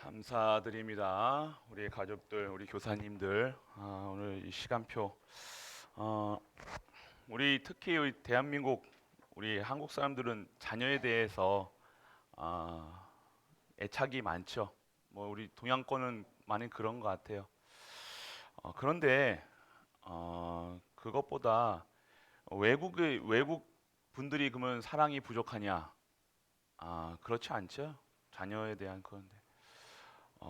감사드립니다. 우리 가족들, 우리 교사님들, 오늘 이 시간표, 어, 우리 특히 우리 대한민국, 우리 한국 사람들은 자녀에 대해서 아, 애착이 많죠. 뭐 우리 동양권은 많이 그런 것 같아요. 그런데 그것보다 외국 분들이 그러면 사랑이 부족하냐? 그렇지 않죠. 자녀에 대한 그건데.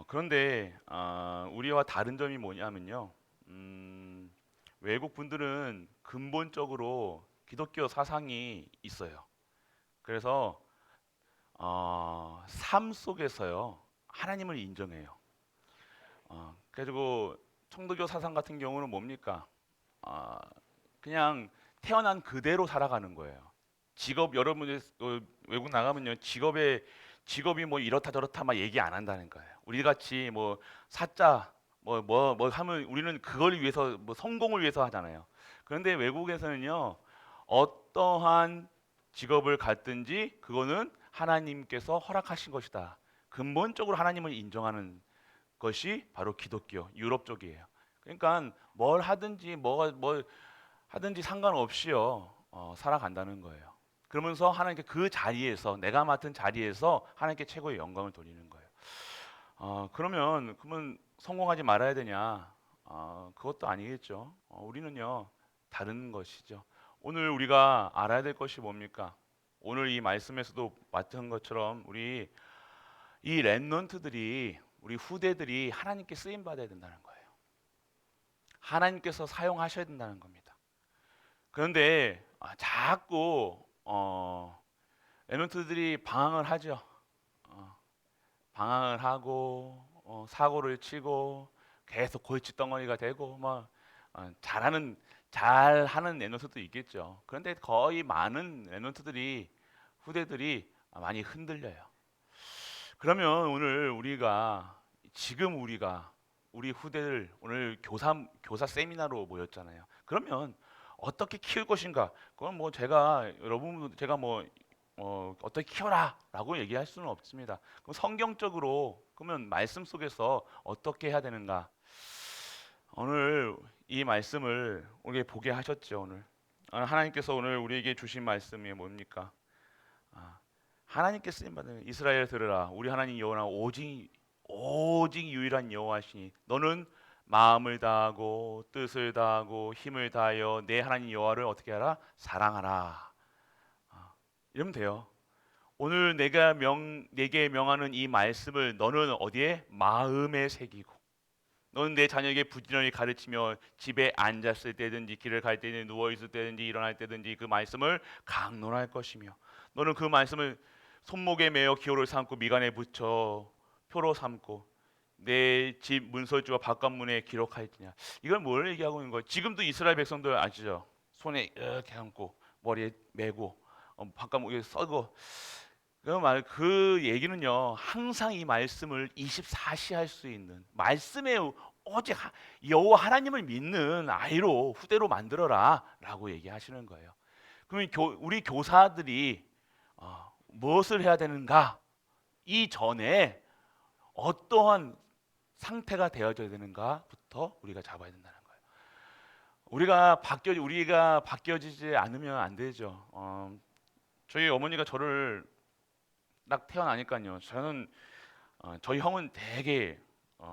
그런데 우리와 다른 점이 뭐냐면요. 음, 외국 분들은 근본적으로 기독교 사상이 있어요. 그래서 삶 속에서요 하나님을 인정해요. 그래가지고 청도교 사상 같은 경우는 뭡니까? 어, 그냥 태어난 그대로 살아가는 거예요. 직업 여러분이 외국 나가면요 직업이 뭐 이렇다 저렇다 막 얘기 안 한다는 거예요. 우리 같이 뭐 사자 뭐 하면 우리는 그걸 위해서 뭐 성공을 위해서 하잖아요. 그런데 외국에서는요 어떠한 직업을 갖든지 그거는 하나님께서 허락하신 것이다. 근본적으로 하나님을 인정하는 것이 바로 기독교 유럽 쪽이에요. 그러니까 뭘 하든지 뭘 하든지 상관없이요 살아간다는 거예요. 그러면서 하나님께 그 자리에서 내가 맡은 자리에서 하나님께 최고의 영광을 돌리는 거예요. 그러면 성공하지 말아야 되냐? 그것도 아니겠죠. 우리는요 다른 것이죠. 오늘 우리가 알아야 될 것이 뭡니까? 오늘 이 말씀에서도 맡은 것처럼 우리 이 렘넌트들이 우리 후대들이 하나님께 쓰임 받아야 된다는 거예요. 하나님께서 사용하셔야 된다는 겁니다. 그런데 자꾸 렘넌트들이 방황을 하죠. 방황을 하고 사고를 치고 계속 골칫덩어리가 되고 막 잘하는 잘하는 랩런트도 있겠죠. 그런데 거의 많은 랩런트들이 후대들이 많이 흔들려요. 그러면 오늘 우리가 우리 후대들 오늘 교사 세미나로 모였잖아요. 그러면 어떻게 키울 것인가? 그건 뭐 제가 뭐 어떻게 키워라라고 얘기할 수는 없습니다. 그럼 성경적으로 그러면 말씀 속에서 어떻게 해야 되는가? 오늘 이 말씀을 우리에게 보게 하셨죠. 오늘 하나님께서 오늘 우리에게 주신 말씀이 뭡니까? 아, 하나님께 쓰임 받는 이스라엘 들으라 우리 하나님 여호와는 오직 유일한 여호와시니 너는 마음을 다하고 뜻을 다하고 힘을 다하여 내 하나님 여호와를 어떻게 하라? 사랑하라. 이러면 돼요. 오늘 내게 명하는 이 말씀을 너는 어디에? 마음에 새기고 너는 내 자녀에게 부지런히 가르치며 집에 앉았을 때든지 길을 갈 때든지 누워 있을 때든지 일어날 때든지 그 말씀을 강론할 것이며 너는 그 말씀을 손목에 매어 기호를 삼고 미간에 붙여 표로 삼고 내 집 문설주와 바깥문에 기록하였느냐. 이걸 뭘 얘기하고 있는 거예요? 지금도 이스라엘 백성들 아시죠? 손에 이렇게 감고 머리에 메고 바깥문에 써고 그 얘기는요 항상 이 말씀을 24시 할 수 있는 말씀에 오직 여호와 하나님을 믿는 아이로 후대로 만들어라라고 얘기하시는 거예요. 그러면 우리 교사들이 무엇을 해야 되는가? 이 전에 어떠한 상태가 되어져야 되는가부터 우리가 잡아야 된다는 거예요. 우리가 바뀌어지지 않으면 안 되죠. 저희 어머니가 저를 딱 태어나니까요. 저희 형은 되게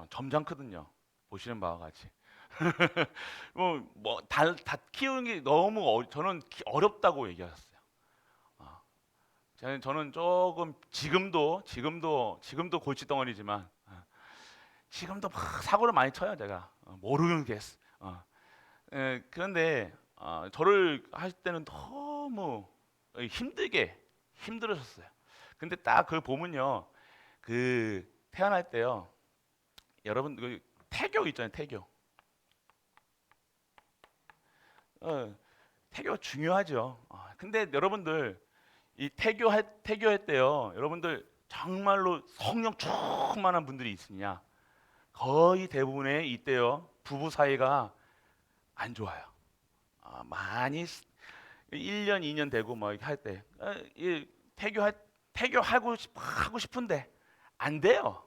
점잖거든요. 보시는 바와 같이. 다 키우는 게 너무 저는 어렵다고 얘기했어요. 어, 저는 조금 지금도 골칫덩어리지만 지금도 막 사고를 많이 쳐요 제가 모르는 게. 그런데 저를 할 때는 너무 힘들으셨어요. 근데 딱 그 보면요, 그 태어날 때요, 여러분 그 태교 있잖아요, 태교. 어, 태교 중요하죠. 근데 여러분들 이 태교할 때요, 여러분들 정말로 성령 충만한 분들이 있으냐? 거의 대부분의 이때요, 부부 사이가 안 좋아요. 많이 1년, 2년 되고 뭐 할 때, 태교하고 싶은데 안 돼요.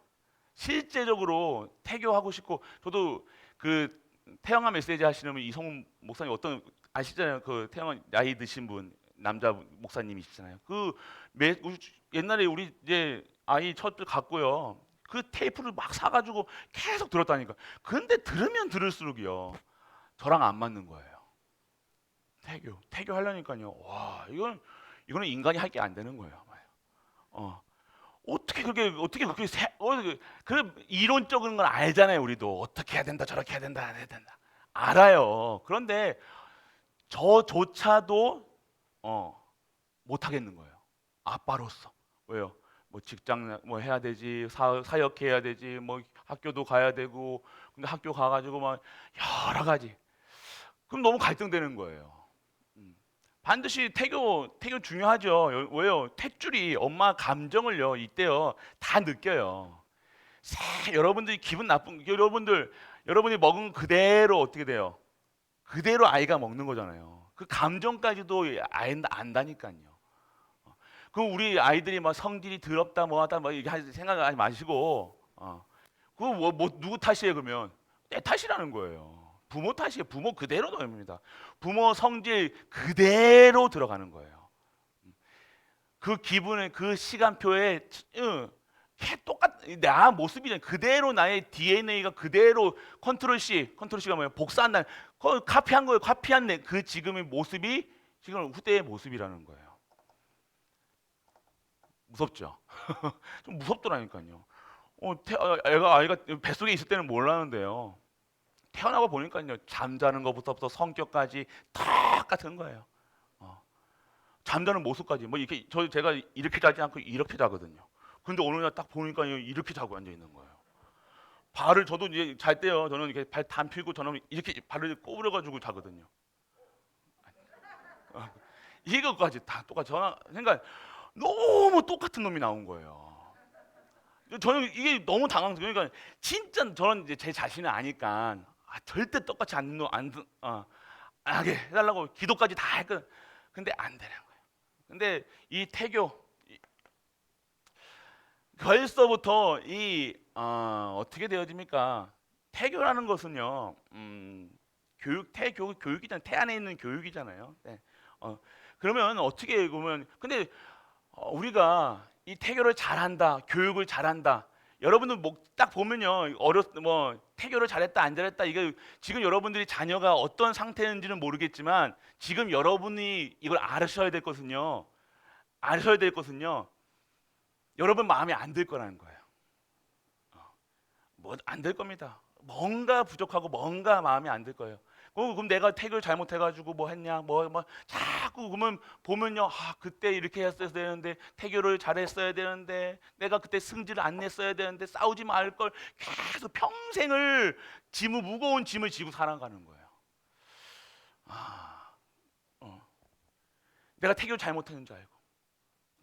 실제적으로 태교하고 싶고, 저도 그 태영아 메시지 하시는 분 이성훈 목사님 어떤 아시잖아요. 그 태영아 나이 드신 분 남자 목사님이시잖아요. 옛날에 우리 이제 아이 첫째 갖고요. 그 테이프를 막 사가지고 계속 들었다니까. 근데 들으면 들을수록이요, 저랑 안 맞는 거예요. 태교 하려니까요. 와, 이거는 인간이 할 게 안 되는 거예요. 어, 어떻게 그렇게 그 이론적인 건 알잖아요. 우리도 어떻게 해야 된다, 저렇게 해야 된다, 해야 된다. 알아요. 그런데 저조차도 못 하겠는 거예요. 아빠로서. 왜요? 뭐 직장 뭐 해야 되지, 사역해야 되지, 뭐 학교도 가야 되고, 근데 학교 가가지고 막 여러 가지. 그럼 너무 갈등되는 거예요. 음. 반드시 태교 중요하죠. 왜요? 탯줄이 엄마 감정을요, 이때요 다 느껴요. 여러분들이 기분 나쁜, 여러분이 먹은 그대로 어떻게 돼요? 그대로 아이가 먹는 거잖아요. 그 감정까지도 안다니까요. 그럼 우리 아이들이 막 성질이 더럽다 뭐하다 뭐 이렇게 생각하지 마시고, 그거 누구 탓이에요? 그러면 내 탓이라는 거예요. 부모 탓이에요. 부모 그대로 넣습니다. 부모 성질 그대로 들어가는 거예요. 그 기분에, 그 시간표에 똑같, 나 모습이잖아요. 그대로 나의 DNA가 그대로 컨트롤 C가 뭐예요? 복사한다는, 카피한 거예요. 카피한 그 지금의 모습이 지금 후대의 모습이라는 거예요. 무섭죠? 좀 무섭더라니까요. 아이가 뱃속에 있을 때는 몰랐는데요. 태어나고 보니까요, 잠자는 것부터 성격까지 똑같은 거예요. 어. 잠자는 모습까지 뭐 이렇게 제가 이렇게 자지 않고 이렇게 자거든요. 근데 어느 날 딱 보니까요, 이렇게 자고 앉아 있는 거예요. 저도 이제 잘 때요, 저는 이렇게 발 담 피고 저는 이렇게 발을 꼬부려 가지고 자거든요. 어. 이것까지 다 똑같이 그러니까 너무 똑같은 놈이 나온 거예요. 저는 이게 너무 당황스러워요. 그러니까 진짜 저는 이제 제 자신을 아니까 절대 똑같이 안 하게 해달라고 기도까지 다 했거든. 근데 안 되는 거예요. 근데 이 태교, 벌써부터 어떻게 되어집니까? 태교라는 것은요, 교육이잖아요. 태 안에 있는 교육이잖아요. 네. 그러면 어떻게 보면, 근데 우리가 이 태교를 잘한다, 교육을 잘한다. 여러분들 딱 보면요, 태교를 잘했다, 안 잘했다. 이게 지금 여러분들이 자녀가 어떤 상태인지는 모르겠지만 지금 여러분이 이걸 아셔야 될 것은요, 여러분 마음에 안 들 거라는 거예요. 뭐 안 될 겁니다. 뭔가 부족하고 뭔가 마음에 안 들 거예요. 그럼 내가 태교를 잘못해가지고 뭐 했냐, 자꾸 그러면 보면요, 그때 이렇게 했어야 되는데, 태교를 잘했어야 되는데, 내가 그때 승질을 안 냈어야 되는데, 싸우지 말 걸, 계속 평생을 무거운 짐을 지고 살아가는 거예요. 내가 태교를 잘못했는 줄 알고,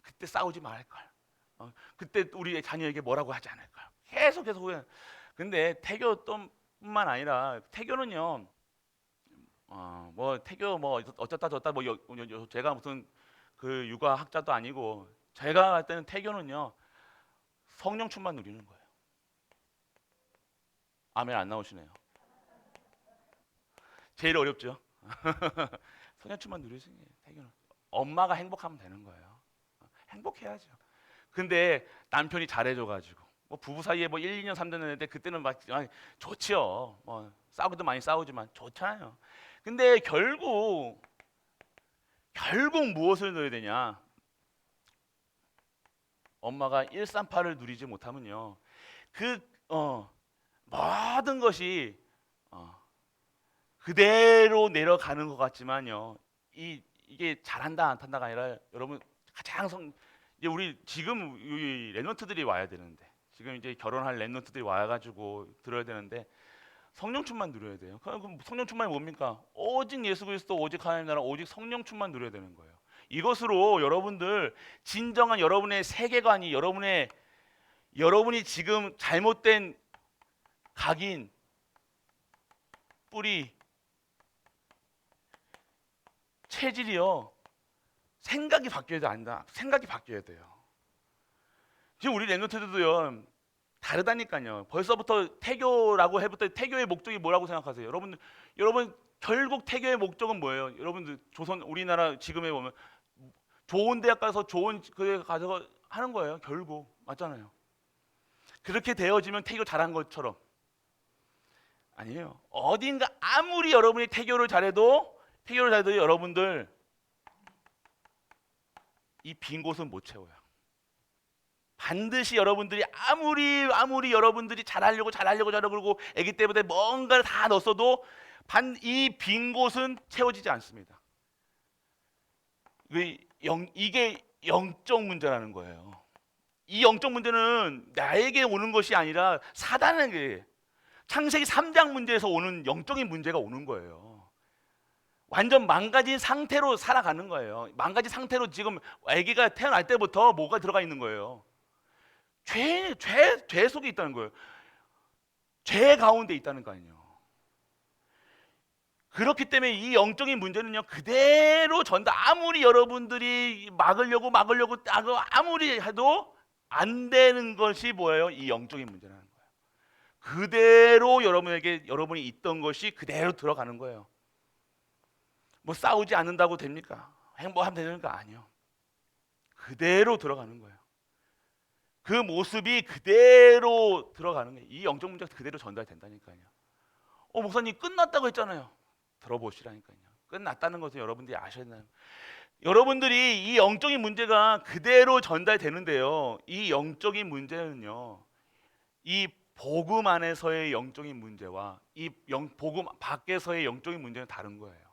그때 싸우지 말 걸, 그때 우리 자녀에게 뭐라고 하지 않을 걸, 계속 그냥. 근데 태교뿐만 아니라 태교는요, 태교 어쩌다 저쩌다 제가 무슨 그 육아 학자도 아니고, 제가 할 때는 태교는요, 성령 충만 누리는 거예요. 아멘 안 나오시네요. 제일 어렵죠. 성령 충만 누리시는 게 태교는. 엄마가 행복하면 되는 거예요. 행복해야죠. 근데 남편이 잘해줘가지고 부부 사이에 1, 2년, 3년 했는데 그때는 막 좋지요. 싸우기도 많이 싸우지만 좋잖아요. 근데 결국 무엇을 넣어야 되냐? 엄마가 138을 누리지 못하면요, 그 모든 것이 그대로 내려가는 것 같지만요, 이게 잘한다 안 탄다가 아니라, 여러분 가장 이제 우리 지금 이 랩런트들이 와야 되는데, 지금 이제 결혼할 랩런트들이 와가지고 들어야 되는데, 성령 충만 누려야 돼요. 그럼 성령 충만이 뭡니까? 오직 예수 그리스도, 오직 하나님 나라, 오직 성령 충만 누려야 되는 거예요. 이것으로 여러분들 진정한 여러분의 세계관이, 여러분이 지금 잘못된 각인, 뿌리, 체질이요, 생각이 바뀌어야 돼요. 지금 우리 랩런트들도요, 다르다니까요. 벌써부터 태교라고 해부터 태교의 목적이 뭐라고 생각하세요? 여러분 결국 태교의 목적은 뭐예요? 여러분들 조선 우리나라 지금에 보면 좋은 대학 가서 좋은 그에 가서 하는 거예요. 결국 맞잖아요. 그렇게 되어지면 태교 잘한 것처럼 아니에요. 어딘가 아무리 여러분이 태교를 잘해도 여러분들 이 빈 곳은 못 채워요. 반드시 여러분들이 아무리 여러분들이 잘하려고 그러고 아기 때부터 뭔가를 다 넣었어도 이 빈 곳은 채워지지 않습니다. 이게 영적 문제라는 거예요. 이 영적 문제는 나에게 오는 것이 아니라 사단에게 창세기 3장 문제에서 오는 영적인 문제가 오는 거예요. 완전 망가진 상태로 살아가는 거예요. 망가진 상태로 지금 아기가 태어날 때부터 뭐가 들어가 있는 거예요. 죄 속에 있다는 거예요. 죄 가운데 있다는 거 아니에요. 그렇기 때문에 이 영적인 문제는요 그대로 아무리 여러분들이 막으려고 아무리 해도 안 되는 것이 뭐예요? 이 영적인 문제라는 거예요. 그대로 여러분이 있던 것이 그대로 들어가는 거예요. 뭐 싸우지 않는다고 됩니까? 행복하면 되는 거 아니에요. 그대로 들어가는 거예요. 그 모습이 그대로 들어가는 거예요. 이 영적 문제가 그대로 전달된다니까요. 목사님 끝났다고 했잖아요. 들어보시라니까요. 끝났다는 것은 여러분들이 아셔야 된다는 거예요. 여러분들이 이 영적인 문제가 그대로 전달되는데요. 이 영적인 문제는요. 이 복음 안에서의 영적인 문제와 이 복음 밖에서의 영적인 문제는 다른 거예요.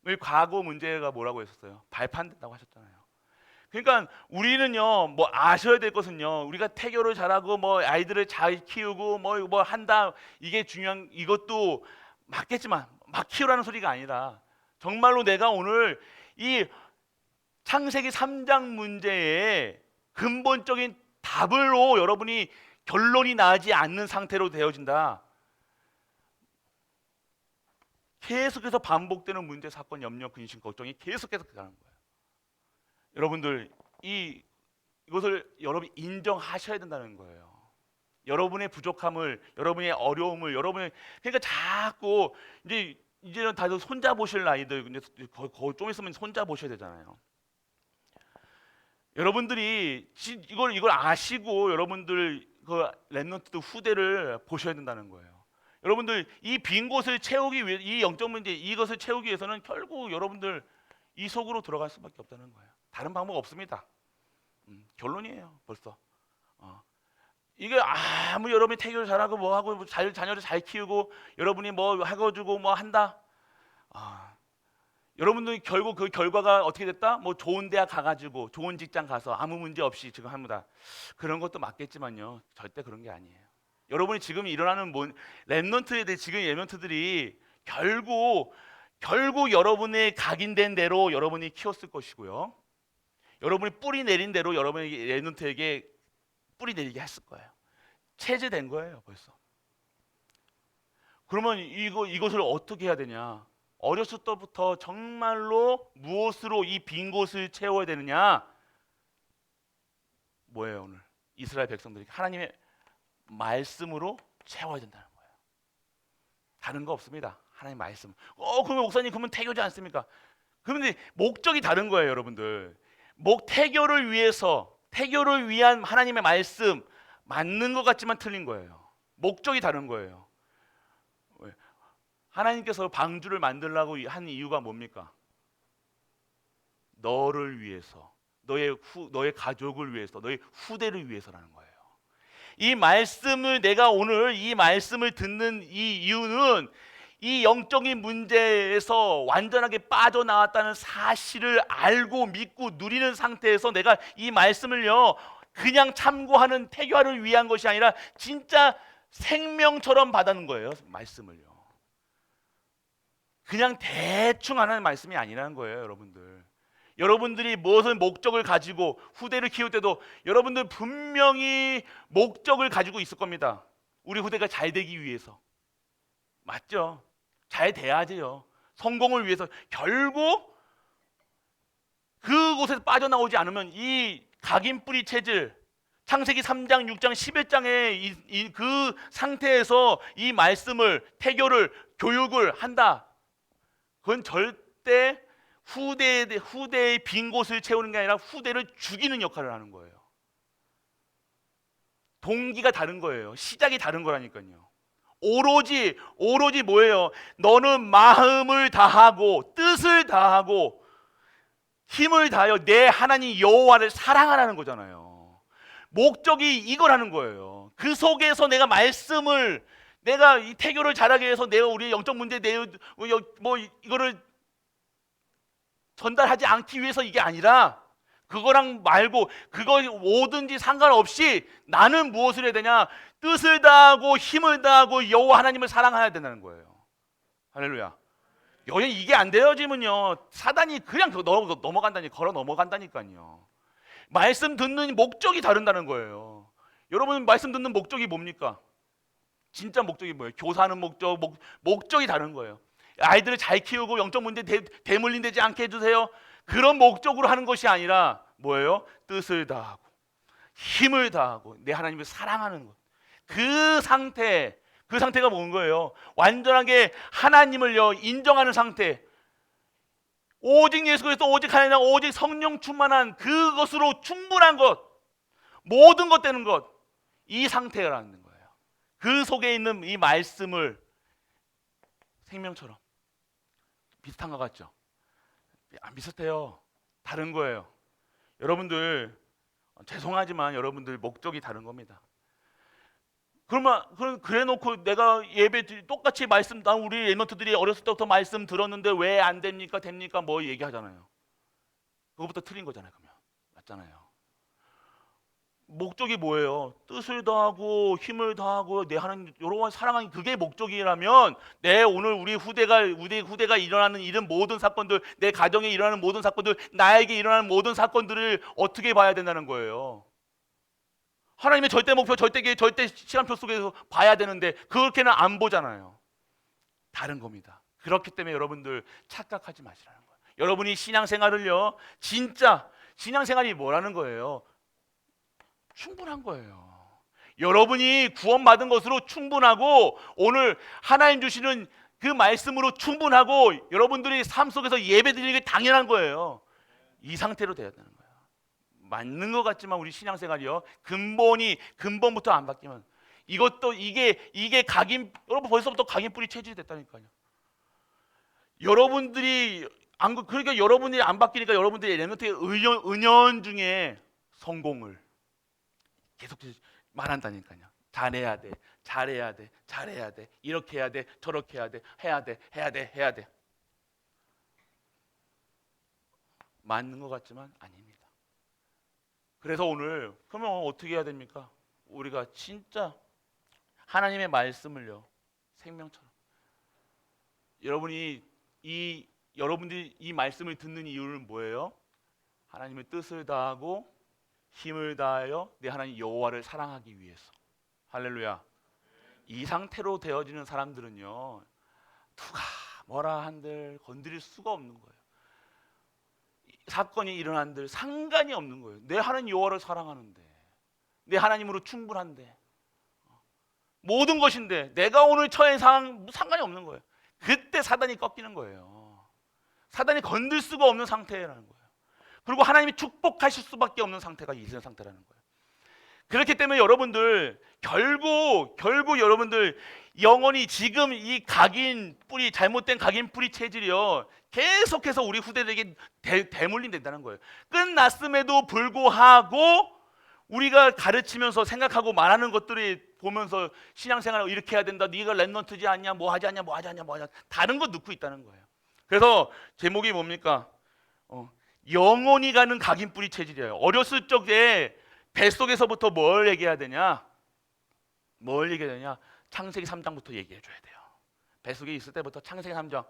우리 과거 문제가 뭐라고 했었어요? 발판된다고 하셨잖아요. 그러니까 우리는요, 뭐 아셔야 될 것은요, 우리가 태교를 잘하고 뭐 아이들을 잘 키우고 뭐 한다 이게 중요한 이것도 맞겠지만 막 키우라는 소리가 아니라 정말로 내가 오늘 이 창세기 3장 문제에 근본적인 답으로 여러분이 결론이 나지 않는 상태로 되어진다. 계속해서 반복되는 문제, 사건, 염려, 근심, 걱정이 계속해서 가는 거예요. 여러분들 이것을 여러분이 인정하셔야 된다는 거예요. 여러분의 부족함을, 여러분의 어려움을, 그러니까 자꾸 이제는 다들 손자 보실 나이들, 근데 좀 있으면 손자 보셔야 되잖아요. 여러분들이 이걸 아시고 여러분들 그 렘넌트 후대를 보셔야 된다는 거예요. 여러분들 이 빈 곳을 채우기 위해 이 영적 문제 이것을 채우기 위해서는 결국 여러분들 이 속으로 들어갈 수밖에 없다는 거예요. 다른 방법 없습니다. 결론이에요. 벌써. 이게 아무리 여러분이 태교를 잘하고 뭐 하고 자녀를 잘 키우고 여러분이 뭐 하고주고 뭐 한다. 여러분들이 결국 그 결과가 어떻게 됐다? 뭐 좋은 대학 가가지고 좋은 직장 가서 아무 문제 없이 지금 합니다. 그런 것도 맞겠지만요. 절대 그런 게 아니에요. 여러분이 지금 일어나는 렘넌트에 지금 렘넌트들이 결국 여러분의 각인된 대로 여러분이 키웠을 것이고요. 여러분이 뿌리 내린 대로 여러분의 렘넌트에게 뿌리 내리게 했을 거예요. 체제된 거예요, 벌써. 그러면 이것을 어떻게 해야 되냐? 어렸을 때부터 정말로 무엇으로 이 빈 곳을 채워야 되느냐? 뭐예요, 오늘? 이스라엘 백성들이 하나님의 말씀으로 채워야 된다는 거예요. 다른 거 없습니다. 하나님 말씀. 그러면 목사님 그러면 태교지 않습니까? 그런데 목적이 다른 거예요, 여러분들. 태교를 위한 하나님의 말씀 맞는 것 같지만 틀린 거예요. 목적이 다른 거예요. 하나님께서 방주를 만들라고 한 이유가 뭡니까? 너를 위해서, 너의 가족을 위해서, 너의 후대를 위해서라는 거예요. 내가 오늘 이 말씀을 듣는 이 이유는 이 영적인 문제에서 완전하게 빠져나왔다는 사실을 알고 믿고 누리는 상태에서 내가 이 말씀을요 그냥 참고하는 태교를 위한 것이 아니라 진짜 생명처럼 받는 거예요. 말씀을요. 그냥 대충 하는 말씀이 아니라는 거예요, 여러분들. 여러분들이 무엇을 목적을 가지고 후대를 키울 때도 여러분들 분명히 목적을 가지고 있을 겁니다. 우리 후대가 잘 되기 위해서. 맞죠? 잘 돼야지요. 성공을 위해서. 결국 그곳에서 빠져나오지 않으면 이 각인 뿌리 체질, 창세기 3장, 6장, 11장의 그 상태에서 이 말씀을 태교를 교육을 한다. 그건 절대 후대의 빈 곳을 채우는 게 아니라 후대를 죽이는 역할을 하는 거예요. 동기가 다른 거예요. 시작이 다른 거라니까요. 오로지 뭐예요? 너는 마음을 다하고 뜻을 다하고 힘을 다하여 내 하나님 여호와를 사랑하라는 거잖아요. 목적이 이거라는 거예요. 그 속에서 내가 말씀을 내가 이 태교를 잘하기 위해서 내가 우리의 영적 문제 뭐 이거를 전달하지 않기 위해서 이게 아니라 그거랑 말고 그거 뭐든지 상관없이 나는 무엇을 해야 되냐? 뜻을 다하고 힘을 다하고 여호와 하나님을 사랑해야 된다는 거예요. 할렐루야. 여기 이게 안 되어지면요 사단이 그냥 걸어 넘어간다니까요. 말씀 듣는 목적이 다른다는 거예요. 여러분 말씀 듣는 목적이 뭡니까? 진짜 목적이 뭐예요? 교사하는 목적이 다른 거예요. 아이들을 잘 키우고 영적 문제 대물림되지 않게 해주세요. 그런 목적으로 하는 것이 아니라 뭐예요? 뜻을 다하고 힘을 다하고 내 하나님을 사랑하는 것. 그 상태가 뭔 거예요? 완전하게 하나님을요 인정하는 상태. 오직 예수 그리스도, 오직 하나님, 오직 성령 충만한 그것으로 충분한 것, 모든 것 되는 것, 이 상태라는 거예요. 그 속에 있는 이 말씀을 생명처럼 비슷한 것 같죠? 안 비슷해요. 다른 거예요. 여러분들 죄송하지만 여러분들 목적이 다른 겁니다. 그래놓고 내가 예배 똑같이 말씀, 난 우리 랩런트들이 어렸을 때부터 말씀 들었는데 왜 안 됩니까? 됩니까? 뭐 얘기하잖아요. 그거부터 틀린 거잖아요. 그러면 맞잖아요. 목적이 뭐예요? 뜻을 다하고 힘을 다하고 내 하나님 여러분 사랑하는 그게 목적이라면 내 오늘 우리 후대가 일어나는 이런 모든 사건들, 내 가정에 일어나는 모든 사건들, 나에게 일어나는 모든 사건들을 어떻게 봐야 된다는 거예요. 하나님의 절대 목표, 절대 시간표 속에서 봐야 되는데 그렇게는 안 보잖아요. 다른 겁니다. 그렇기 때문에 여러분들 착각하지 마시라는 거예요. 여러분이 신앙생활을요, 진짜 신앙생활이 뭐라는 거예요? 충분한 거예요. 여러분이 구원받은 것으로 충분하고 오늘 하나님 주시는 그 말씀으로 충분하고 여러분들이 삶 속에서 예배드리는 게 당연한 거예요. 이 상태로 돼야 되는 거예요. 맞는 것 같지만 우리 신앙생활이요 근본부터 안 바뀌면 이게 여러분 벌써부터 각인 뿌리 체질이 됐다니까요. 여러분들이 그러니까 여러분들이 안 바뀌니까 여러분들이 랩런트의 은연중에 성공을 계속 말한다니까요. 잘해야 돼, 이렇게 해야 돼, 저렇게 해야 돼. 맞는 것 같지만 아닙니다. 그래서 오늘 그러면 어떻게 해야 됩니까? 우리가 진짜 하나님의 말씀을요 생명처럼 여러분들이 이 말씀을 듣는 이유는 뭐예요? 하나님의 뜻을 다하고 힘을 다하여 내 하나님 여호와를 사랑하기 위해서. 할렐루야. 이 상태로 되어지는 사람들은요 누가 뭐라 한들 건드릴 수가 없는 거예요. 사건이 일어난들 상관이 없는 거예요. 내 하나님 여호와를 사랑하는데, 내 하나님으로 충분한데, 모든 것인데 내가 오늘 처한 상황 상관이 없는 거예요. 그때 사단이 꺾이는 거예요. 사단이 건들 수가 없는 상태라는 거예요. 그리고 하나님이 축복하실 수밖에 없는 상태가 이 상태라는 거예요. 그렇기 때문에 여러분들 결국 여러분들 영원히 지금 이 잘못된 각인 뿌리 체질이요 계속해서 우리 후대들에게 대물림된다는 거예요. 끝났음에도 불구하고 우리가 가르치면서 생각하고 말하는 것들이 보면서 신앙생활을 이렇게 해야 된다, 네가 랩런트지 않냐, 뭐 하지 않냐 다른 거 넣고 있다는 거예요. 그래서 제목이 뭡니까? 영원히 가는 각인 뿌리 체질이에요. 어렸을 적에 뱃속에서부터 뭘 얘기해야 되냐? 창세기 3장부터 얘기해 줘야 돼요. 뱃속에 있을 때부터 창세기 3장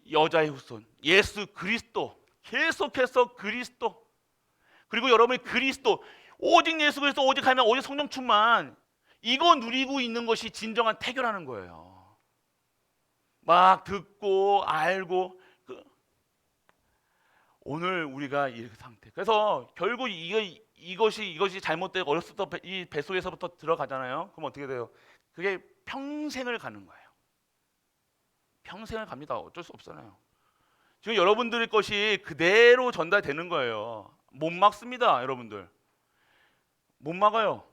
여자의 후손 예수 그리스도, 계속해서 그리스도, 그리고 여러분이 그리스도 오직 예수 그리스도, 오직 하나님, 오직 성령 충만, 이거 누리고 있는 것이 진정한 태교라는 거예요. 막 듣고 알고 오늘 우리가 이 상태. 그래서 결국 이것이 잘못되고 어렸을 때 이 뱃속에서부터 들어가잖아요. 그럼 어떻게 돼요? 그게 평생을 가는 거예요. 평생을 갑니다. 어쩔 수 없잖아요. 지금 여러분들의 것이 그대로 전달되는 거예요. 못 막습니다, 여러분들. 못 막아요.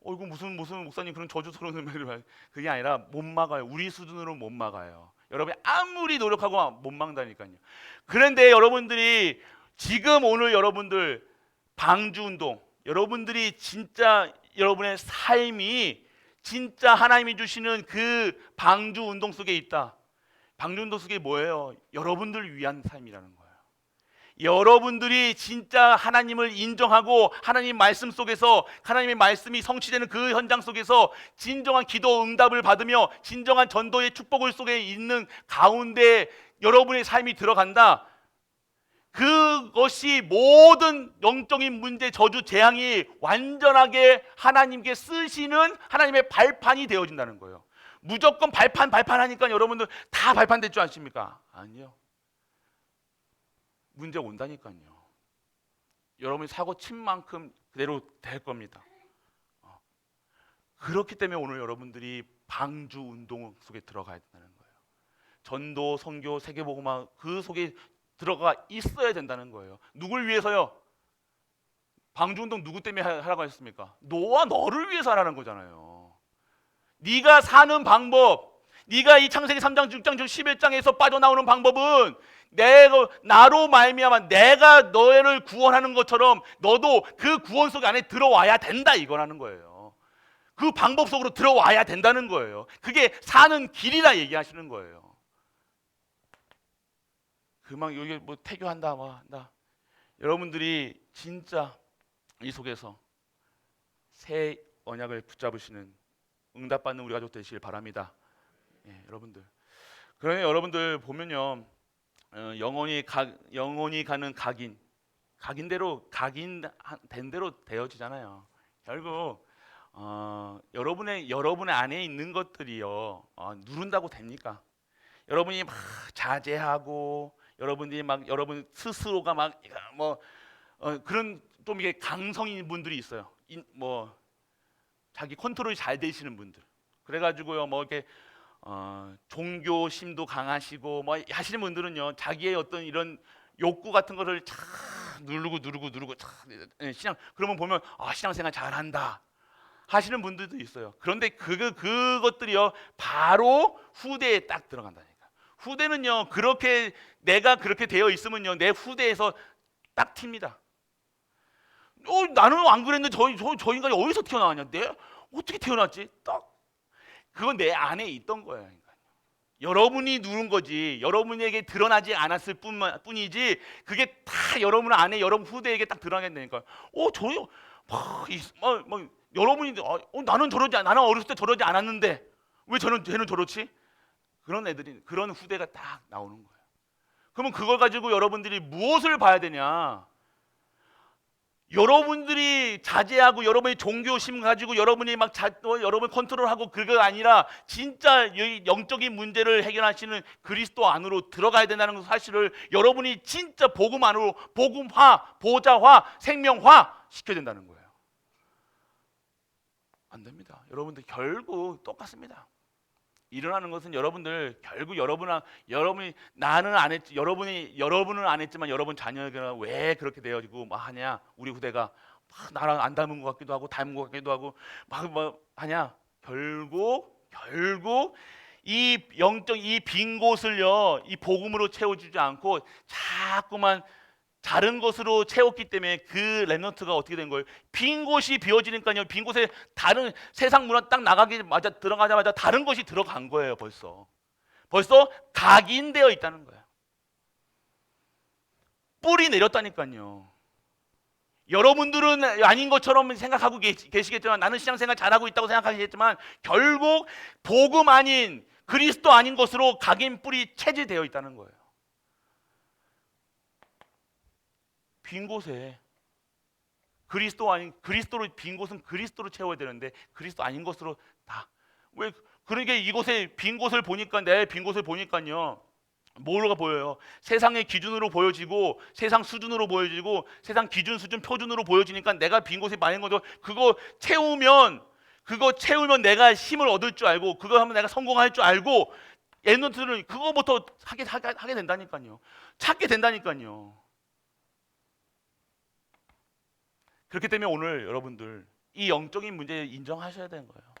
이거 무슨 목사님 그런 저주스러운 말을 그게 아니라 못 막아요. 우리 수준으로 못 막아요. 여러분이 아무리 노력하고 못 막는다니까요. 그런데 여러분들이 지금 오늘 여러분들 방주 운동, 여러분들이 진짜 여러분의 삶이 진짜 하나님이 주시는 그 방주 운동 속에 있다. 방주 운동 속에 뭐예요? 여러분들 위한 삶이라는 거예요. 여러분들이 진짜 하나님을 인정하고 하나님 말씀 속에서 하나님의 말씀이 성취되는 그 현장 속에서 진정한 기도 응답을 받으며 진정한 전도의 축복을 속에 있는 가운데 여러분의 삶이 들어간다. 그것이 모든 영적인 문제, 저주, 재앙이 완전하게 하나님께 쓰시는 하나님의 발판이 되어진다는 거예요. 무조건 발판하니까 여러분들 다 발판될 줄 아십니까? 아니요. 문제가 온다니까요. 여러분이 사고 친 만큼 그대로 될 겁니다. 그렇기 때문에 오늘 여러분들이 방주 운동 속에 들어가야 된다는 거예요. 전도, 선교, 세계복음화 그 속에 들어가 있어야 된다는 거예요. 누굴 위해서요? 방주 운동 누구 때문에 하라고 했습니까? 너와 너를 위해서 하라는 거잖아요. 네가 사는 방법, 네가 이 창세기 3장, 6장, 11장에서 빠져나오는 방법은 나로 말미암아 내가 너를 구원하는 것처럼 너도 그 구원 속 안에 들어와야 된다 이거라는 거예요. 그 방법 속으로 들어와야 된다는 거예요. 그게 사는 길이라 얘기하시는 거예요. 그만 여기 뭐 태교한다 한다. 여러분들이 진짜 이 속에서 새 언약을 붙잡으시는 응답받는 우리 가족 되시길 바랍니다. 여러분들. 그러니 여러분들 보면요. 영원히 가는 각인대로 각인된 대로 되어지잖아요. 결국 여러분의 안에 있는 것들이요 누른다고 됩니까? 여러분이 막 자제하고 여러분들이 막 여러분 스스로가 막 그런 좀 이게 강성인 분들이 있어요. 자기 컨트롤이 잘 되시는 분들. 그래가지고요 뭐 이렇게 종교심도 강하시고 뭐 하시는 분들은요 자기의 어떤 이런 욕구 같은 거를 참 누르고 신앙 그러면 보면 신앙생활 잘한다 하시는 분들도 있어요. 그런데 그것들이요 바로 후대에 딱 들어간다니까. 후대는요 그렇게 내가 그렇게 되어 있으면요 내 후대에서 딱 튑니다. 나는 안 그랬는데 저 인간이 어디서 튀어나왔냐? 내가 어떻게 태어났지? 딱 그건 내 안에 있던 거예요. 여러분이 누른 거지. 여러분에게 드러나지 않았을 뿐이지. 그게 다 여러분 안에 여러분 후대에게 딱 드러나겠다니까. 여러분이 나는 어렸을 때 저러지 않았는데 왜 쟤는 저렇지? 그런 후대가 딱 나오는 거예요. 그러면 그걸 가지고 여러분들이 무엇을 봐야 되냐? 여러분들이 자제하고 여러분의 종교심 가지고 여러분이 여러분 컨트롤하고 그거 아니라 진짜 영적인 문제를 해결하시는 그리스도 안으로 들어가야 된다는 사실을 여러분이 진짜 복음 안으로 복음화, 보좌화, 생명화 시켜야 된다는 거예요. 안 됩니다. 여러분들 결국 똑같습니다. 일어나는 것은 여러분들 결국 여러분이 나는 안 했지 여러분은 안 했지만 여러분 자녀에게는 왜 그렇게 되어지고 하냐? 우리 후대가 나랑 안 닮은 것 같기도 하고 닮은 것 같기도 하고 하냐? 결국 이 영적 이 빈 곳을요 이 복음으로 채워주지 않고 자꾸만 다른 것으로 채웠기 때문에 그 렘넌트가 어떻게 된 거예요? 빈 곳이 비워지니까요. 빈 곳에 다른 세상 문화 딱 들어가자마자 다른 것이 들어간 거예요. 벌써 각인되어 있다는 거예요. 뿌리 내렸다니까요. 여러분들은 아닌 것처럼 생각하고 계시겠지만 나는 신앙생활 잘하고 있다고 생각하시겠지만 결국 복음 아닌 그리스도 아닌 것으로 각인 뿌리 체질되어 있다는 거예요. 빈 곳에 그리스도로 빈 곳은 그리스도로 채워야 되는데 그리스도 아닌 것으로 다 왜 그러니까 이곳에 빈 곳을 보니까 내 빈 곳을 보니까요 뭐가 보여요? 세상의 기준으로 보여지고 세상 수준으로 보여지고 세상 기준 수준 표준으로 보여지니까 내가 빈 곳이 많은 거죠. 그거 채우면 내가 힘을 얻을 줄 알고 그거 하면 내가 성공할 줄 알고 랩런트들은 그거부터 하게 된다니까요. 찾게 된다니까요. 그렇기 때문에 오늘 여러분들 이 영적인 문제 인정하셔야 되는 거예요.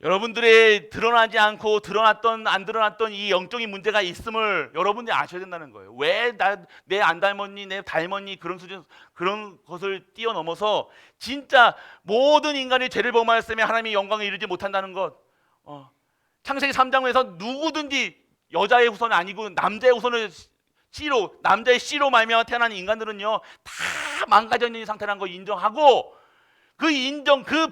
여러분들의 드러나지 않고 드러났던 안 드러났던 이 영적인 문제가 있음을 여러분들이 아셔야 된다는 거예요. 왜 내 안 닮았니, 내 닮았니 그런 수준 그런 것을 뛰어넘어서 진짜 모든 인간이 죄를 범하였으며 하나님의 영광에 이르지 못한다는 것. 창세기 3장에서 누구든지 여자의 후손이 아니고 남자의 후손을 씨로 남자의 씨로 말미암아 태어난 인간들은요 다 망가져 있는 상태라는 걸 인정하고 그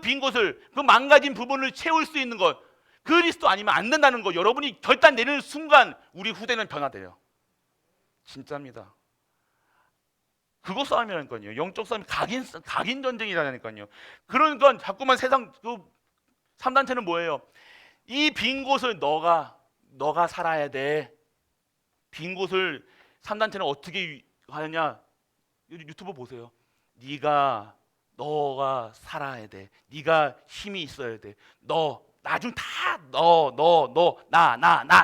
빈 곳을 그 망가진 부분을 채울 수 있는 것 그리스도 아니면 안 된다는 거 여러분이 결단 내리는 순간 우리 후대는 변화돼요. 진짜입니다. 그거 싸움이라니까요. 영적 싸움 각인 전쟁이라니까요. 그런 건 자꾸만 세상 그 3단체는 뭐예요? 이 빈 곳을 너가 살아야 돼. 빈 곳을 3단체는 어떻게 하느냐? 유튜브 보세요. 너가 살아야 돼. 네가 힘이 있어야 돼. 나중 다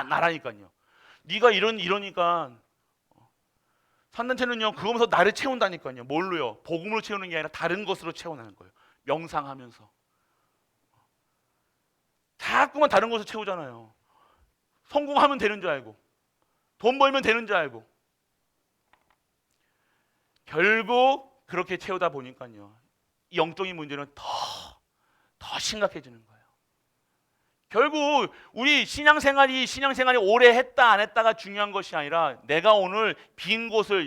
나라니까요. 네가 이러니까 3단체는요 그거면서 나를 채운다니까요. 뭘로요? 복음으로 채우는 게 아니라 다른 것으로 채워나는 거예요. 명상하면서 자꾸만 다른 것을 채우잖아요. 성공하면 되는 줄 알고 돈 벌면 되는 줄 알고 결국 그렇게 채우다 보니까요 이 영적인 문제는 더 심각해지는 거예요. 결국 우리 신앙생활이 오래 했다 안 했다가 중요한 것이 아니라 내가 오늘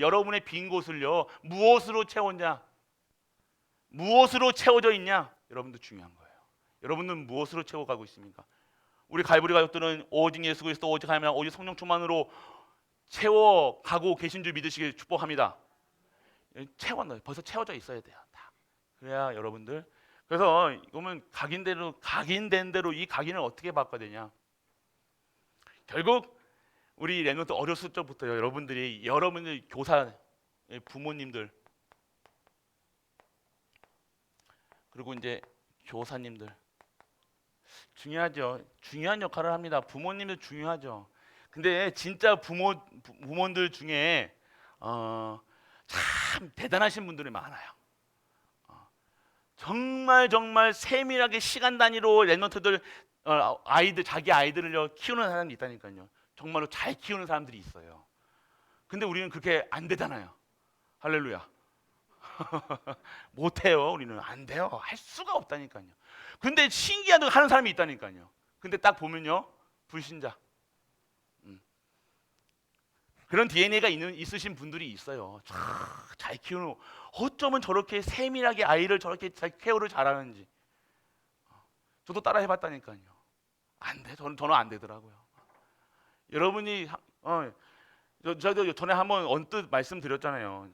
여러분의 빈 곳을요 무엇으로 채웠냐, 무엇으로 채워져 있냐 여러분도 중요한 거예요. 여러분은 무엇으로 채워가고 있습니까? 우리 갈보리 가족들은 오직 예수 그리스도 오직 하나님 오직 성령 충만으로 채워가고 계신 줄 믿으시길 축복합니다. 벌써 채워져 있어야 돼요. 다. 그래야 여러분들 그래서 이거는 각인된 대로 이 각인을 어떻게 바꿔야 되냐? 결국 우리 랩런트 어렸을 적부터 여러분들 교사 부모님들 그리고 이제 교사님들 중요하죠. 중요한 역할을 합니다. 부모님들 중요하죠. 근데 진짜 부모들 중에 참 대단하신 분들이 많아요. 정말 세밀하게 시간 단위로 랩런트들 자기 아이들을 키우는 사람이 있다니까요. 정말로 잘 키우는 사람들이 있어요. 근데 우리는 그렇게 안 되잖아요. 할렐루야. 못해요. 우리는 안 돼요. 할 수가 없다니까요. 근데 신기하게 하는 사람이 있다니까요. 근데 딱 보면요 불신자. 그런 DNA가 있으신 분들이 있어요. 잘 키우는 어쩌면 저렇게 세밀하게 아이를 저렇게 잘 케어를 잘하는지. 저도 따라 해봤다니까요. 안 돼. 저는 안 되더라고요. 여러분이 저도 전에 한번 언뜻 말씀드렸잖아요.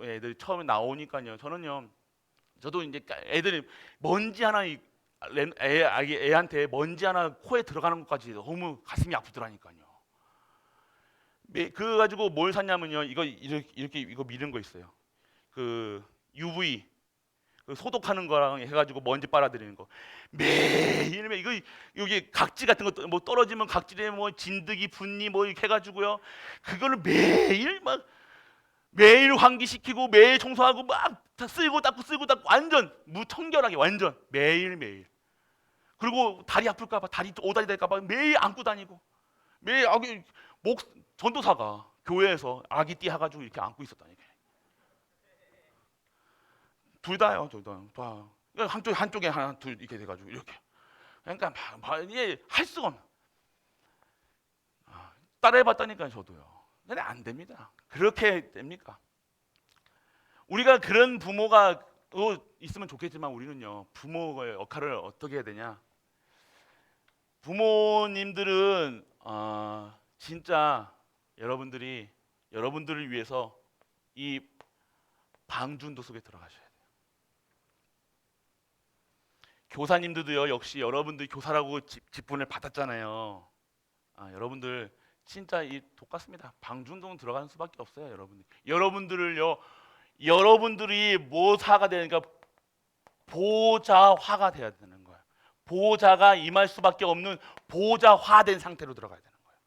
애들 처음에 나오니까요. 저도 이제 애들이 먼지 하나 애한테 먼지 하나 코에 들어가는 것까지 너무 가슴이 아프더라니까요. 그거 가지고 뭘 샀냐면요. 이거 미는 거 있어요. 그 UV 그 소독하는 거랑 해가지고 먼지 빨아들이는 거 매일 이거 여기 각지 같은 거 뭐 떨어지면 각질에 뭐 진드기 분니 뭐 이렇게 해가지고요. 그거를 매일 환기시키고 매일 청소하고 막 다 쓸고 닦고 완전 무청결하게 완전 매일. 그리고 다리 아플까봐 다리 오다리 될까봐 매일 안고 다니고 매일 전도사가 교회에서 아기띠 해가지고 이렇게 안고 있었다니까. 둘 다요, 다. 한쪽에 하나, 둘 이렇게 돼가지고 이렇게. 그러니까 이게 할 수가 없는. 따라해봤다니까요, 저도요. 근데 안 됩니다. 그렇게 됩니까? 우리가 그런 부모가 있으면 좋겠지만 우리는요, 부모의 역할을 어떻게 해야 되냐? 부모님들은 진짜 여러분들을 위해서 이 방준도 속에 들어가셔야 돼요. 교사님들도요 역시 여러분들 교사라고 직분을 받았잖아요. 여러분들 진짜 이 똑같습니다. 방중동 들어가는 수밖에 없어요, 여러분들. 여러분들이 모사가 되니까 보좌화가 돼야 되는 거예요. 보좌가 임할 수밖에 없는 보좌화된 상태로 들어가야 되는 거예요.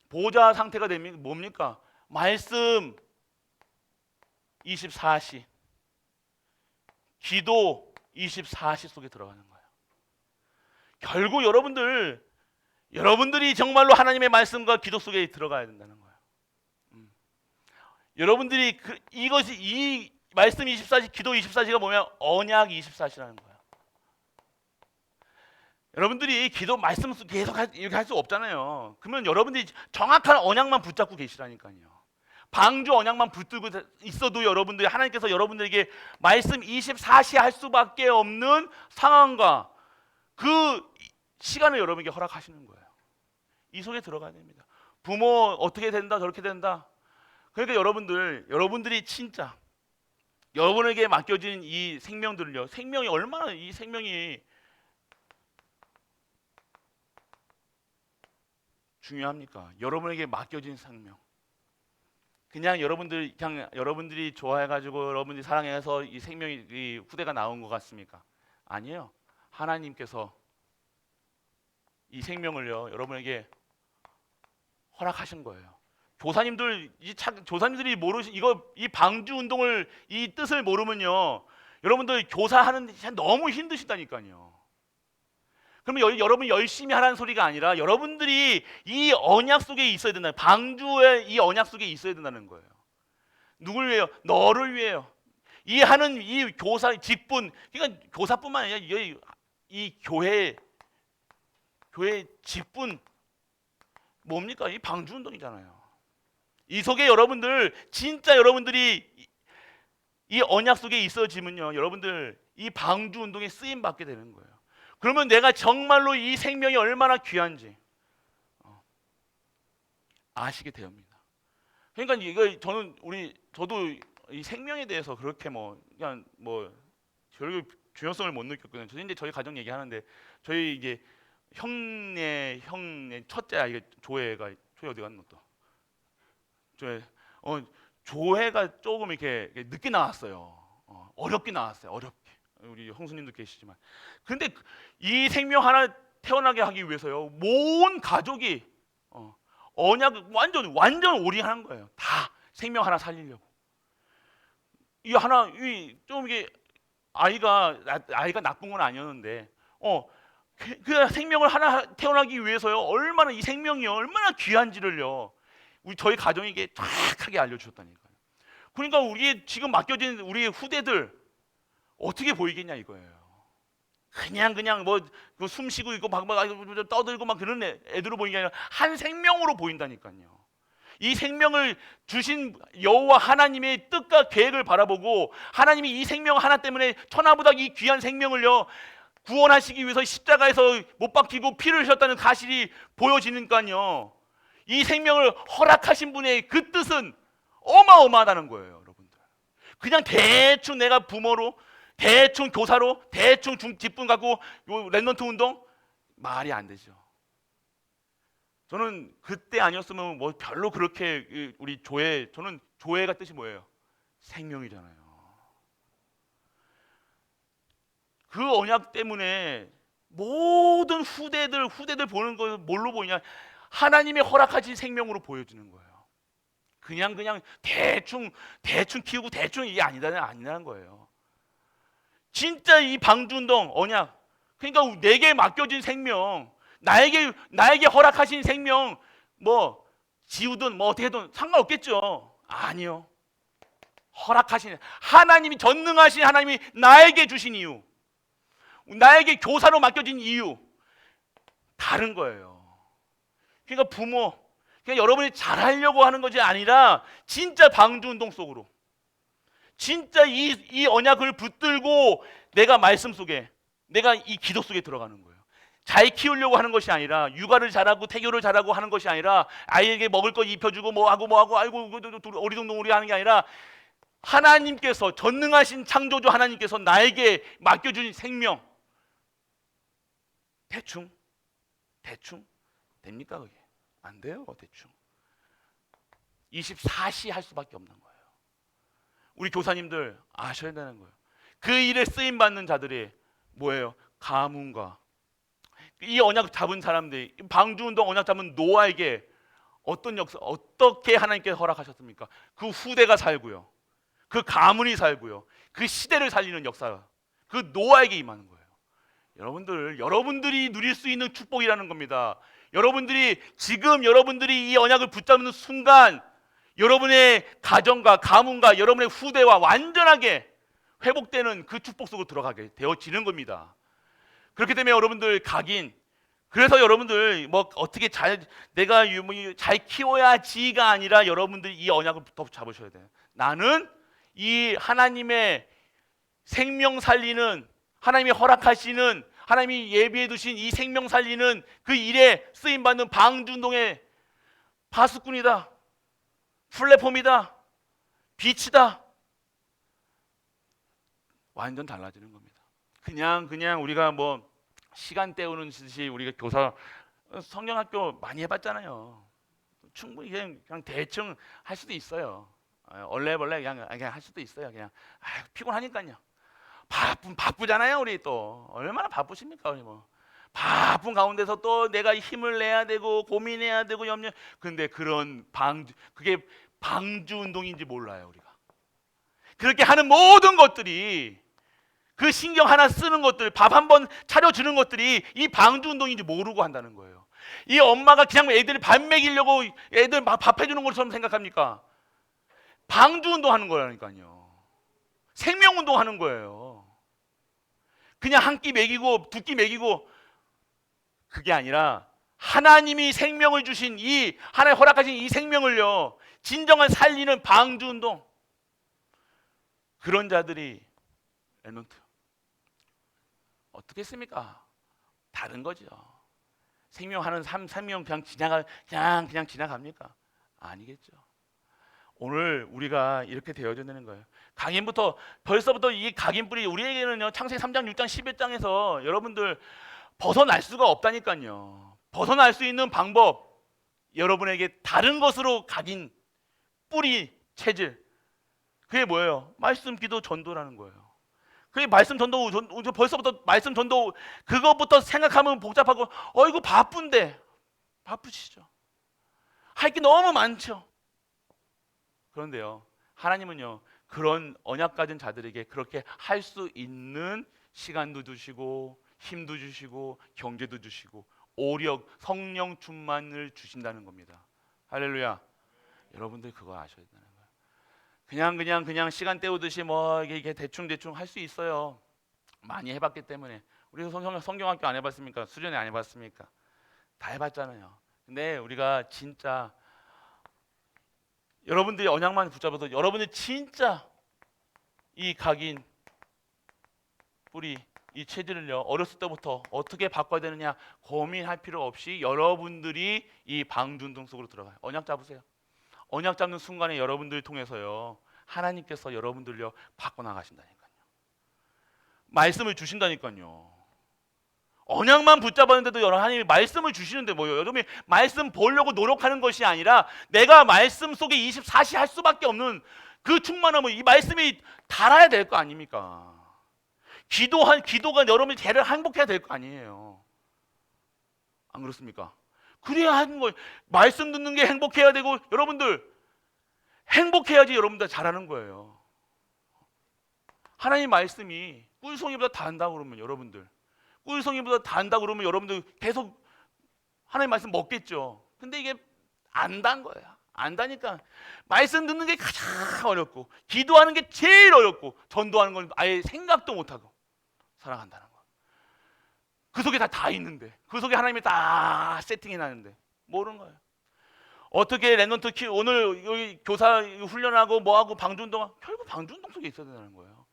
보좌 상태가 되면 뭡니까? 말씀 24시, 기도 24시 속에 들어가는 거예요. 결국 여러분들이 정말로 하나님의 말씀과 기도 속에 들어가야 된다는 거예요. 여러분들이 이 말씀 24시, 기도 24시가 뭐냐? 언약 24시라는 거예요. 여러분들이 기도 말씀 계속 이렇게 할 수 없잖아요. 그러면 여러분들이 정확한 언약만 붙잡고 계시라니까요. 방주 언약만 붙들고 있어도 여러분들이 하나님께서 여러분들에게 말씀 24시 할 수밖에 없는 상황과 그 시간을 여러분에게 허락하시는 거예요. 이 속에 들어가야 됩니다. 부모 어떻게 된다 저렇게 된다. 그러니까 여러분들이 진짜 여러분에게 맡겨진 이 생명들을요. 생명이 얼마나 이 생명이 중요합니까? 여러분에게 맡겨진 생명. 그냥 여러분들이 좋아해가지고 여러분들이 사랑해서 이 생명이 이 후대가 나온 것 같습니까? 아니에요. 하나님께서 이 생명을요 여러분에게 허락하신 거예요. 조사님들이 모르신 이 방주 운동을 이 뜻을 모르면요 여러분들 교사하는 데 너무 힘드시다니까요. 그러면 여러분이 열심히 하라는 소리가 아니라 여러분들이 이 언약 속에 있어야 된다. 방주의 이 언약 속에 있어야 된다는 거예요. 누굴 위해요? 너를 위해요. 이 교사 직분, 그러니까 교사뿐만 아니라 이 교회 직분 뭡니까? 이 방주 운동이잖아요. 이 속에 진짜 여러분들이 이 언약 속에 있어지면요 여러분들 이 방주 운동에 쓰임 받게 되는 거예요. 그러면 내가 정말로 이 생명이 얼마나 귀한지 아시게 됩니다. 그러니까 저도 이 생명에 대해서 그렇게 별로 중요성을 못 느꼈거든요. 이제 저희 가정 얘기하는데 저희 이게 형네 첫째 아이가 조회 어디 갔노 또? 조회가 조금 이렇게 늦게 나왔어요. 어렵게 나왔어요. 어렵게. 우리 형수님도 계시지만. 근데 이 생명 하나 태어나게 하기 위해서요. 온 가족이 언약 완전 올인하는 거예요. 다 생명 하나 살리려고. 이게 아이가 나쁜 건 아니었는데 그 생명을 하나 태어나기 위해서요. 이 생명이요. 얼마나 귀한지를요. 저희 가정에게 정확하게 알려주셨다니까요. 그러니까 지금 맡겨진 우리 후대들 어떻게 보이겠냐 이거예요. 그냥 숨 쉬고 있고 막 떠들고 막 그런 애들로 보이는 게 아니라 한 생명으로 보인다니까요. 이 생명을 주신 여호와 하나님의 뜻과 계획을 바라보고 하나님이 이 생명 하나 때문에 천하보다 이 귀한 생명을요 구원하시기 위해서 십자가에서 못 박히고 피를 흘렸다는 사실이 보여지니까요. 이 생명을 허락하신 분의 그 뜻은 어마어마하다는 거예요, 여러분들. 그냥 대충 내가 부모로, 대충 교사로, 대충 직분 갖고 랩런트 운동 말이 안 되죠. 저는 그때 아니었으면 별로 그렇게 저는 조회가 뜻이 뭐예요? 생명이잖아요. 그 언약 때문에 모든 후대들 보는 거 뭘로 보이냐? 하나님의 허락하신 생명으로 보여지는 거예요. 그냥 대충 키우고 대충 이게 아니라는 거예요. 진짜 이 방주운동 언약, 그러니까 내게 맡겨진 생명, 나에게 허락하신 생명, 지우든 어떻게든 상관없겠죠. 아니요. 허락하신 하나님이 전능하신 하나님이 나에게 주신 이유, 나에게 교사로 맡겨진 이유 다른 거예요. 그러니까 그냥 여러분이 잘하려고 하는 것이 아니라 진짜 방주운동 속으로 진짜 이 언약을 붙들고 내가 말씀 속에 내가 이 기도 속에 들어가는 거예요. 잘 키우려고 하는 것이 아니라 육아를 잘하고 태교를 잘하고 하는 것이 아니라 아이에게 먹을 거 입혀주고 뭐하고 아이고 어리둥둥 하는 게 아니라 하나님께서 전능하신 창조주 하나님께서 나에게 맡겨준 생명 대충 됩니까 그게? 안 돼요. 대충 24시 할 수밖에 없는 거예요. 우리 교사님들 아셔야 되는 거예요. 그 일에 쓰임 받는 자들이 뭐예요? 가문과 이 언약 잡은 사람들이, 방주운동 언약 잡은 노아에게 어떤 역사, 어떻게 하나님께 허락하셨습니까? 그 후대가 살고요, 그 가문이 살고요, 그 시대를 살리는 역사, 그 노아에게 임하는 거예요. 여러분들이 누릴 수 있는 축복이라는 겁니다. 여러분들이 이 언약을 붙잡는 순간 여러분의 가정과 가문과 여러분의 후대와 완전하게 회복되는 그 축복 속으로 들어가게 되어지는 겁니다. 그렇게 되면 여러분들 그래서 여러분들 뭐 어떻게 내가 잘 키워야지가 아니라 여러분들이 이 언약을 붙잡으셔야 돼요. 나는 이 하나님의 생명 살리는, 하나님이 허락하시는, 하나님이 예비해 두신 이 생명 살리는 그 일에 쓰임 받는 방주운동의 파수꾼이다, 플랫폼이다, 빛이다. 완전 달라지는 겁니다. 그냥 우리가 뭐 시간 때우는 듯이 우리가 교사 성경학교 많이 해봤잖아요. 충분히 그냥 대충 할 수도 있어요. 얼레벌레 그냥 할 수도 있어요. 그냥 피곤하니까요. 바쁘잖아요. 우리 또 얼마나 바쁘십니까? 우리 뭐 바쁜 가운데서 또 내가 힘을 내야 되고 고민해야 되고 근데 그게 방주 운동인지 몰라요. 우리가 그렇게 하는 모든 것들이, 그 신경 하나 쓰는 것들, 밥 한 번 차려주는 것들이 이 방주 운동인지 모르고 한다는 거예요. 이 엄마가 그냥 애들 밥 먹이려고 애들 밥 해주는 것처럼 생각합니까? 방주 운동하는 거라니까요. 생명 운동하는 거예요. 그냥 한 끼 먹이고 두 끼 먹이고 그게 아니라 하나님이 생명을 주신 하나님 허락하신 이 생명을요, 진정한 살리는 방주 운동. 그런 자들이 렘넌트. 어떻게 했습니까? 다른 거죠. 생명하는 생명 그냥 지나갑니까? 아니겠죠. 오늘 우리가 이렇게 되어져야 되는 거예요. 벌써부터 이 각인뿔이 우리에게는요, 창세기 3장, 6장, 11장에서 여러분들 벗어날 수가 없다니까요. 벗어날 수 있는 방법, 여러분에게 다른 것으로 각인, 뿌리, 체질, 그게 뭐예요? 말씀, 기도, 전도라는 거예요. 그게 말씀 전도, 벌써부터 말씀 전도, 그것부터 생각하면 복잡하고, 이거 바쁜데, 바쁘시죠. 할 게 너무 많죠. 그런데요, 하나님은요, 그런 언약 가진 자들에게 그렇게 할 수 있는 시간도 주시고, 힘도 주시고, 경제도 주시고, 오력, 성령 충만을 주신다는 겁니다. 할렐루야. 여러분들 그거 아셔야 되는 거예요. 그냥 시간 때우듯이 뭐 이게 대충 할 수 있어요. 많이 해봤기 때문에. 우리 성경학교 안 해봤습니까? 수련회 안 해봤습니까? 다 해봤잖아요. 근데 우리가 진짜 여러분들이 언약만 붙잡아서 여러분들 진짜 이 각인 뿌리, 이 체질을요, 어렸을 때부터 어떻게 바꿔야 되느냐 고민할 필요 없이 여러분들이 이 방주운동 속으로 들어가요. 언약 잡으세요. 언약 잡는 순간에 여러분들 통해서요, 하나님께서 여러분들요 바꿔나가신다니까요. 말씀을 주신다니까요. 언약만 붙잡았는데도 하나님이 말씀을 주시는데 뭐예요? 여러분이 말씀 보려고 노력하는 것이 아니라 내가 말씀 속에 24시 할 수밖에 없는 그 충만함을, 이 말씀이 달아야 될 거 아닙니까? 기도가 여러분이 제일 행복해야 될 거 아니에요. 안 그렇습니까? 그래야 하는 거예요. 말씀 듣는 게 행복해야 되고, 여러분들 행복해야지 여러분들 잘하는 거예요. 하나님 말씀이 꿀송이보다 단다 그러면 여러분들, 꿀송이보다 단다 그러면 여러분들 계속 하나님 말씀 먹겠죠. 근데 이게 안 단 거예요. 안 다니까 말씀 듣는 게 가장 어렵고, 기도하는 게 제일 어렵고, 전도하는 건 아예 생각도 못하고 살아간다는 거예요. 그 속에 다 있는데, 그 속에 하나님이 다 세팅해 놨는데 모르는 거예요. 어떻게 렘넌트 오늘 여기 교사 훈련하고 뭐하고 방주운동, 결국 방주운동 속에 있어야 되는 거예요.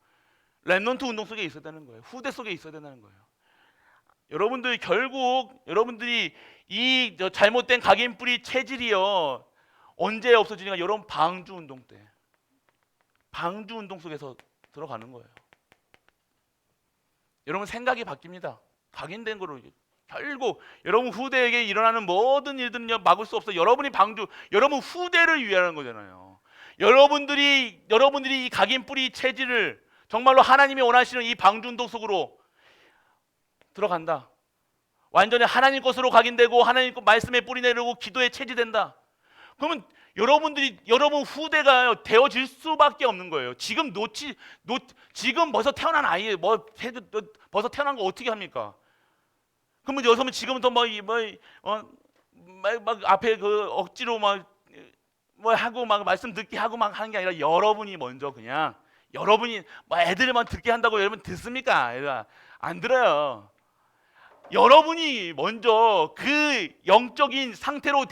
렘넌트 운동 속에 있어야 되는 거예요. 후대 속에 있어야 되는 거예요. 여러분들이 결국 여러분들이 이 잘못된 각인 뿌리 체질이요, 언제 없어지니까 여러분 방주운동 때, 방주운동 속에서 들어가는 거예요. 여러분 생각이 바뀝니다. 각인된 거로 결국 여러분 후대에게 일어나는 모든 일들은요 막을 수 없어. 여러분이 방주, 여러분 후대를 위하는 거잖아요. 여러분들이 이 각인 뿌리 체질을 정말로 하나님이 원하시는 이 방주운동 속으로 들어간다. 완전히 하나님 것으로 각인되고 하나님 것 말씀에 뿌리 내리고 기도에 체질된다. 그러면 여러분 후대가 되어질 수밖에 없는 거예요. 지금 지금 벌써 태어난 아이 벌써 태어난 거 어떻게 합니까? 그러면 여러분 지금부터 막 앞에 그 억지로 하고 막 말씀 듣게 하고 막 하는 게 아니라 여러분이 먼저 그냥 여러분이 애들만 듣게 한다고 여러분 듣습니까? 안 들어요. 여러분이 먼저 그 영적인 상태로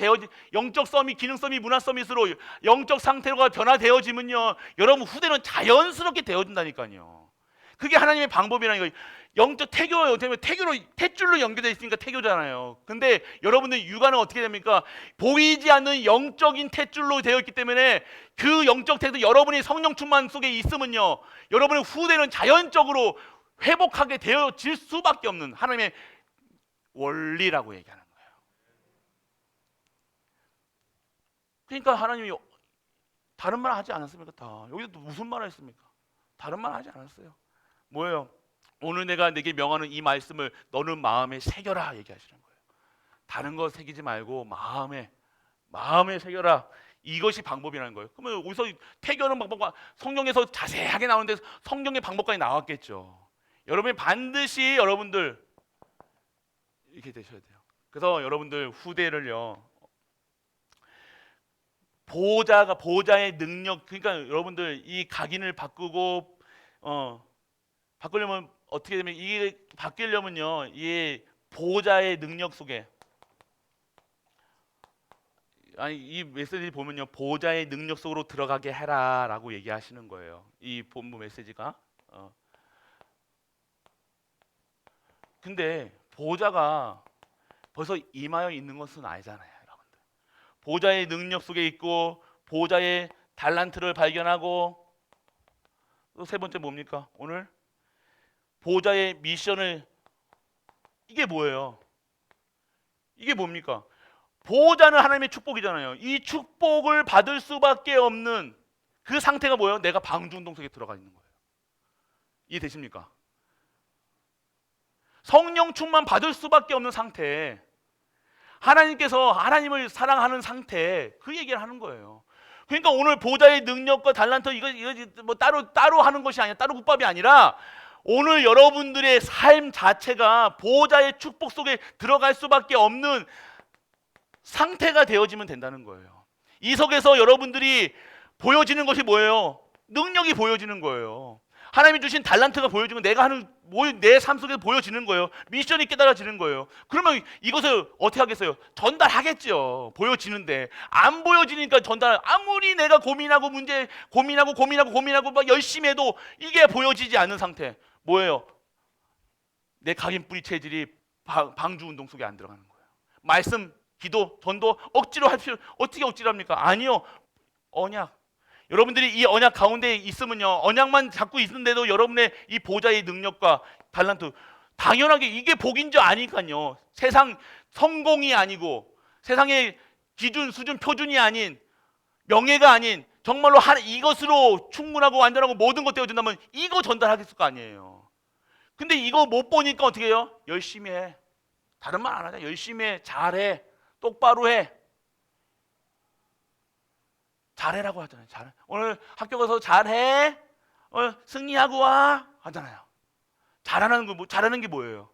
영적 서밋, 기능 서밋, 문화 서밋으로 영적 상태로가 변화되어지면요 여러분 후대는 자연스럽게 되어진다니까요. 그게 하나님의 방법이라는 거예요. 영적 태교예요. 태교로 탯줄로 연결되어 있으니까 태교잖아요. 근데 여러분들 육아는 어떻게 됩니까? 보이지 않는 영적인 탯줄로 되어 있기 때문에 그 영적 태도 여러분이 성령 충만 속에 있으면요 여러분의 후대는 자연적으로 회복하게 되어질 수밖에 없는 하나님의 원리라고 얘기하는 거예요. 그러니까 하나님이 다른 말 하지 않았습니까? 다 여기서 또 무슨 말 했습니까? 다른 말 하지 않았어요. 뭐예요? 오늘 내가 내게 명하는 이 말씀을 너는 마음에 새겨라 얘기하시는 거예요. 다른 거 새기지 말고 마음에 새겨라. 이것이 방법이라는 거예요. 그러면 어디서 태교는 방법과 성경에서 자세하게 나오는데 성경의 방법까지 나왔겠죠. 여러분이 반드시 여러분들 이렇게 되셔야 돼요. 그래서 여러분들 후대를요 보호자의 능력, 그러니까 여러분들 이 각인을 바꾸려면 어떻게 되면 이게 바뀌려면요 이 보호자의 능력 속에 이 메시지 보면요 보호자의 능력 속으로 들어가게 해라라고 얘기하시는 거예요. 이 본부 메시지가. 근데 보호자가 벌써 임하여 있는 것은 아니잖아요, 여러분들. 보호자의 능력 속에 있고 보호자의 달란트를 발견하고 또 세 번째 뭡니까? 오늘 보호자의 미션을 이게 뭐예요? 이게 뭡니까? 보호자는 하나님의 축복이잖아요. 이 축복을 받을 수밖에 없는 그 상태가 뭐예요? 내가 방주운동 속에 들어가 있는 거예요. 이해되십니까? 성령 충만 받을 수밖에 없는 상태, 하나님께서 하나님을 사랑하는 상태, 그 얘기를 하는 거예요. 그러니까 오늘 보호자의 능력과 달란트 이거 뭐 따로 하는 것이 아니라 따로 국밥이 아니라 오늘 여러분들의 삶 자체가 보호자의 축복 속에 들어갈 수밖에 없는 상태가 되어지면 된다는 거예요. 이 속에서 여러분들이 보여지는 것이 뭐예요? 능력이 보여지는 거예요. 하나님이 주신 달란트가 보여지면 내가 하는 내 삶 속에서 보여지는 거예요. 미션이 깨달아지는 거예요. 그러면 이것을 어떻게 하겠어요? 전달하겠죠. 보여지는데 안 보여지니까 아무리 내가 고민하고 막 열심히 해도 이게 보여지지 않는 상태. 뭐예요? 내 각인 뿌리 체질이 방주 운동 속에 안 들어가는 거예요. 말씀, 기도, 전도 억지로 어떻게 억지로 합니까? 아니요. 언약. 여러분들이 이 언약 가운데 있으면요 언약만 잡고 있는데도 여러분의 이 보좌의 능력과 달란트 당연하게 이게 복인 줄 아니까요. 세상 성공이 아니고 세상의 기준, 수준, 표준이 아닌 명예가 아닌 정말로 이것으로 충분하고 완전하고 모든 것 되어준다면 이거 전달하겠을 거 아니에요. 근데 이거 못 보니까 어떻게 해요? 열심히 해. 다른 말 안 하자. 열심히 해. 잘해. 똑바로 해. 잘해라고 하잖아요. 잘해. 오늘 학교 가서 잘해. 승리하고 와 하잖아요. 잘하는 게 뭐예요?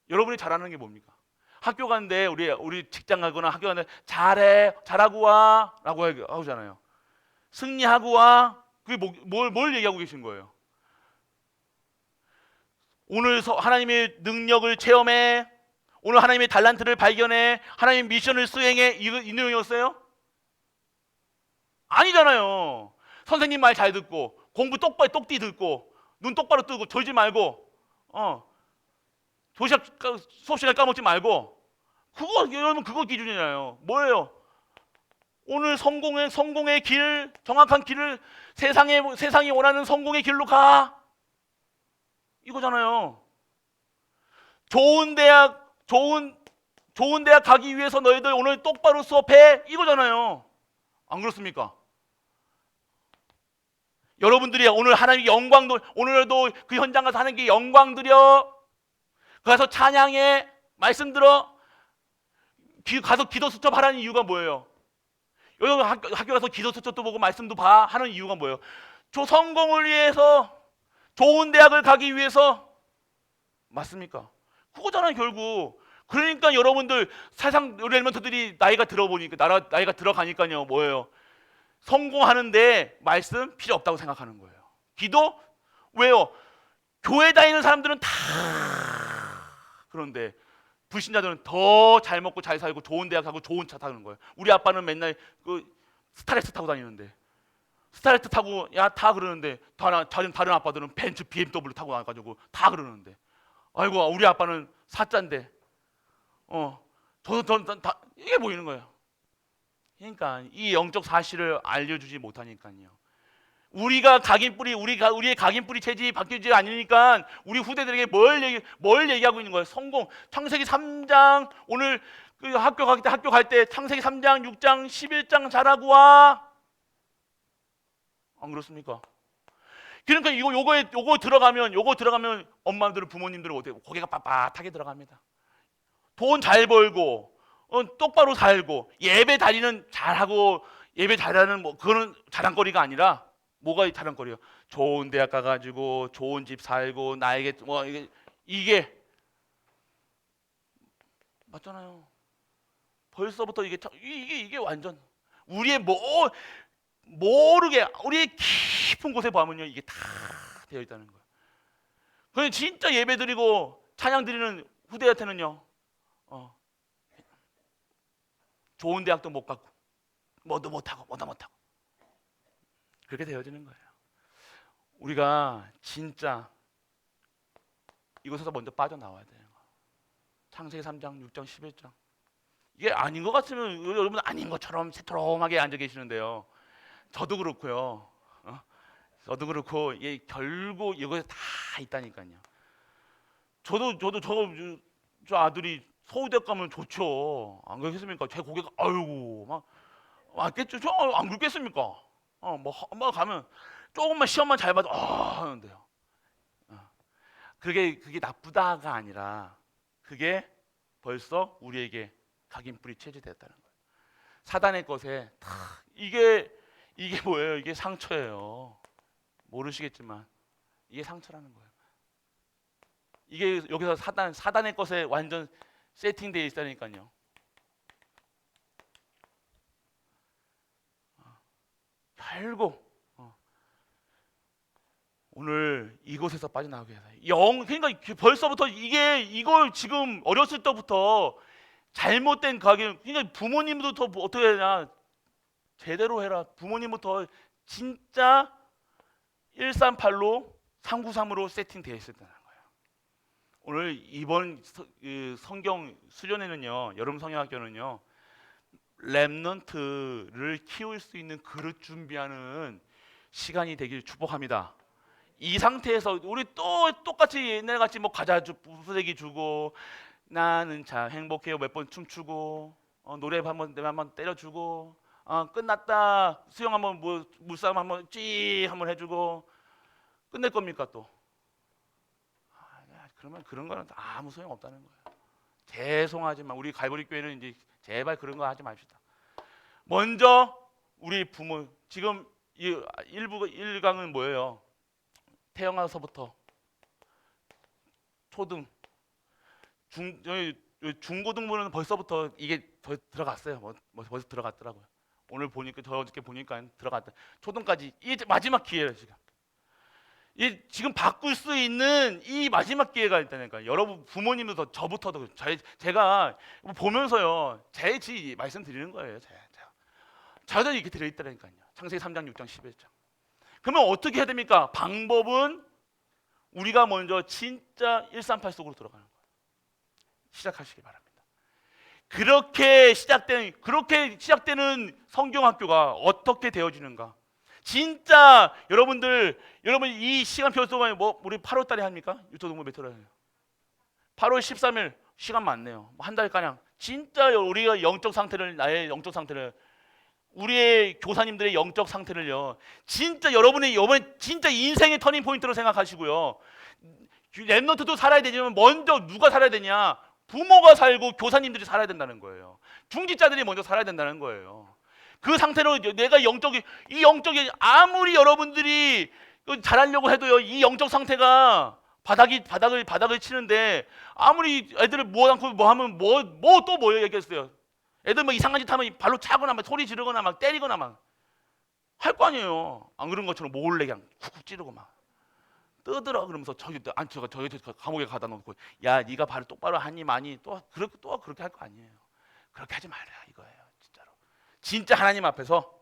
여러분이 잘하는 게 뭡니까? 학교 가는데 우리 직장 가거나 학교 가는데 잘해, 잘하고 와라고 하잖아요. 승리하고 와. 그게 뭘 얘기하고 계신 거예요? 오늘 하나님의 능력을 체험해. 오늘 하나님의 달란트를 발견해. 하나님의 미션을 수행해. 이 내용이었어요? 아니잖아요. 선생님 말 잘 듣고 공부 똑띠 듣고 눈 똑바로 뜨고 졸지 말고 수업 시간 까먹지 말고 여러분 그거 기준이잖아요. 뭐예요? 오늘 성공의 길, 정확한 길을 세상이 원하는 성공의 길로 가. 이거잖아요. 좋은 대학, 좋은 대학 가기 위해서 너희들 오늘 똑바로 수업해 이거잖아요. 안 그렇습니까? 여러분들이 오늘 하나님의 영광도 오늘도 그 현장 가서 하는 게 영광 드려. 가서 찬양해, 말씀 들어. 가서 기도 수첩 하라는 이유가 뭐예요? 여기 학교 가서 기도 수첩도 보고 말씀도 봐 하는 이유가 뭐예요? 성공을 위해서, 좋은 대학을 가기 위해서. 맞습니까? 그거잖아요 결국. 그러니까 여러분들 세상 엘리먼트들이 나이가 들어보니까 나이가 들어가니까요 뭐예요? 성공하는데 말씀 필요 없다고 생각하는 거예요. 기도? 왜요? 교회 다니는 사람들은 다 그런데 불신자들은 더 잘 먹고 잘 살고 좋은 대학 가고 좋은 차 타는 거예요. 우리 아빠는 맨날 그 스타렉스 타고 다니는데, 스타렉스 타고 야 다 그러는데 다른 아빠들은 벤츠 BMW 타고 나가지고 다 그러는데, 아이고 우리 아빠는 사자인데 저는 다 이게 보이는 거예요. 그러니까 이 영적 사실을 알려주지 못하니까요. 우리의 각인뿌리 체질이 바뀌지 않으니까 우리 후대들에게 뭘 얘기하고 있는 거예요? 성공. 창세기 3장 오늘 그 학교 갈 때 창세기 3장, 6장, 11장 잘하고 와. 안 그렇습니까? 그러니까 요거 들어가면 엄마들은 부모님들은 어떻게 고개가 빳빳하게 들어갑니다. 돈 잘 벌고 똑바로 살고 예배 다니는 잘하고 예배 잘하는 뭐 그거는 자랑거리가 아니라 뭐가 자랑거리예요? 좋은 대학 가가지고 좋은 집 살고 나에게 뭐 이게 맞잖아요. 벌써부터 이게 완전 우리의 모르게 우리의 깊은 곳에 보면요 이게 다 되어 있다는 거예요. 그냥 진짜 예배 드리고 찬양 드리는 후대한테는요 좋은 대학도 못 가고 뭐도 못하고 그렇게 되어지는 거예요. 우리가 진짜 이곳에서 먼저 빠져나와야 돼요. 창세기 3장, 6장, 11장 이게 아닌 것 같으면 여러분 아닌 것처럼 새토롬하게 앉아 계시는데요. 저도 그렇고요. 저도 그렇고 결국 이것에 다 있다니까요. 저도 저 아들이 서울대학 가면 좋죠. 안 그렇겠습니까? 제 고개가 아이고 막 맞겠죠. 저 안 그렇겠습니까? 뭐 가면 조금만 시험만 잘 봐도 하는데요. 그게 나쁘다가 아니라 그게 벌써 우리에게 각인뿌리 체질됐다는 거예요. 사단의 것에 다 이게 뭐예요? 이게 상처예요. 모르시겠지만 이게 상처라는 거예요. 이게 여기서 사단의 것에 완전 세팅되어 있다니까요. 결국 오늘 이곳에서 빠져나오게 해서 그러니까 벌써부터 이걸 지금 어렸을 때부터 잘못된 가격, 그러니까 부모님부터 어떻게 해야 제대로 해라. 부모님부터 진짜 138로 393으로 세팅되어 있었다는 거예요. 오늘 이번 성경 수련회는요, 여름 성경학교는요, 렘넌트를 키울 수 있는 그릇 준비하는 시간이 되길 축복합니다. 이 상태에서 우리 또 똑같이 옛날 같이 뭐 과자 부스러기 주고 나는 참 행복해요 몇 번 춤추고 노래 한번 때려주고 끝났다 수영 한번 물싸움 한번 한번 해주고 끝낼 겁니까 또? 그러면 그런 거는 아무 소용 없다는 거예요. 죄송하지만 우리 갈보리 교회는 이제 제발 그런 거 하지 맙시다. 먼저 우리 부모 지금 이 1강은 뭐예요? 태어나서부터 초등, 중고등부는 벌써부터 이게 들어갔어요. 벌써 들어갔더라고요. 오늘 보니까 어저께 보니까 들어갔다. 초등까지 이게 마지막 기회예요 지금. 지금 바꿀 수 있는 이 마지막 기회가 있다니까. 여러분 부모님도 저부터도 제가 보면서요 제 말씀드리는 거예요. 저도 이렇게 들어있다니까요. 창세기 3장, 6장, 11장. 그러면 어떻게 해야 됩니까? 방법은 우리가 먼저 진짜 138 속으로 들어가는 거예요. 시작하시기 바랍니다. 그렇게 시작되는 성경학교가 어떻게 되어지는가? 진짜 여러분 이 시간표 동안에 우리 8월 달에 합니까? 유초동부 몇 월에 해요? 8월 13일 시간 많네요. 한 달 가량 진짜 우리가 영적 상태를 나의 영적 상태를 우리의 교사님들의 영적 상태를요. 진짜 여러분의 이번 진짜 인생의 터닝 포인트로 생각하시고요. 랩넌트도 살아야 되지만 먼저 누가 살아야 되냐? 부모가 살고 교사님들이 살아야 된다는 거예요. 중직자들이 먼저 살아야 된다는 거예요. 그 상태로 내가 이 영적이 아무리 여러분들이 잘하려고 해도요. 이 영적 상태가 바닥을 치는데 아무리 애들을 모아놓고 뭐 하면 또 뭐 얘기했어요. 애들 뭐 이상한 짓 하면 발로 차거나 막 소리 지르거나 막 때리거나 막 할 거 아니에요. 안 그런 것처럼 몰래 그냥 쿡쿡 찌르고 막 뜨더라 그러면서 저기 감옥에 가다 놓고 야 네가 발을 똑바로 하니 많이 또 그렇게 할 거 아니에요. 그렇게 하지 말라 이거예요. 진짜로. 진짜 하나님 앞에서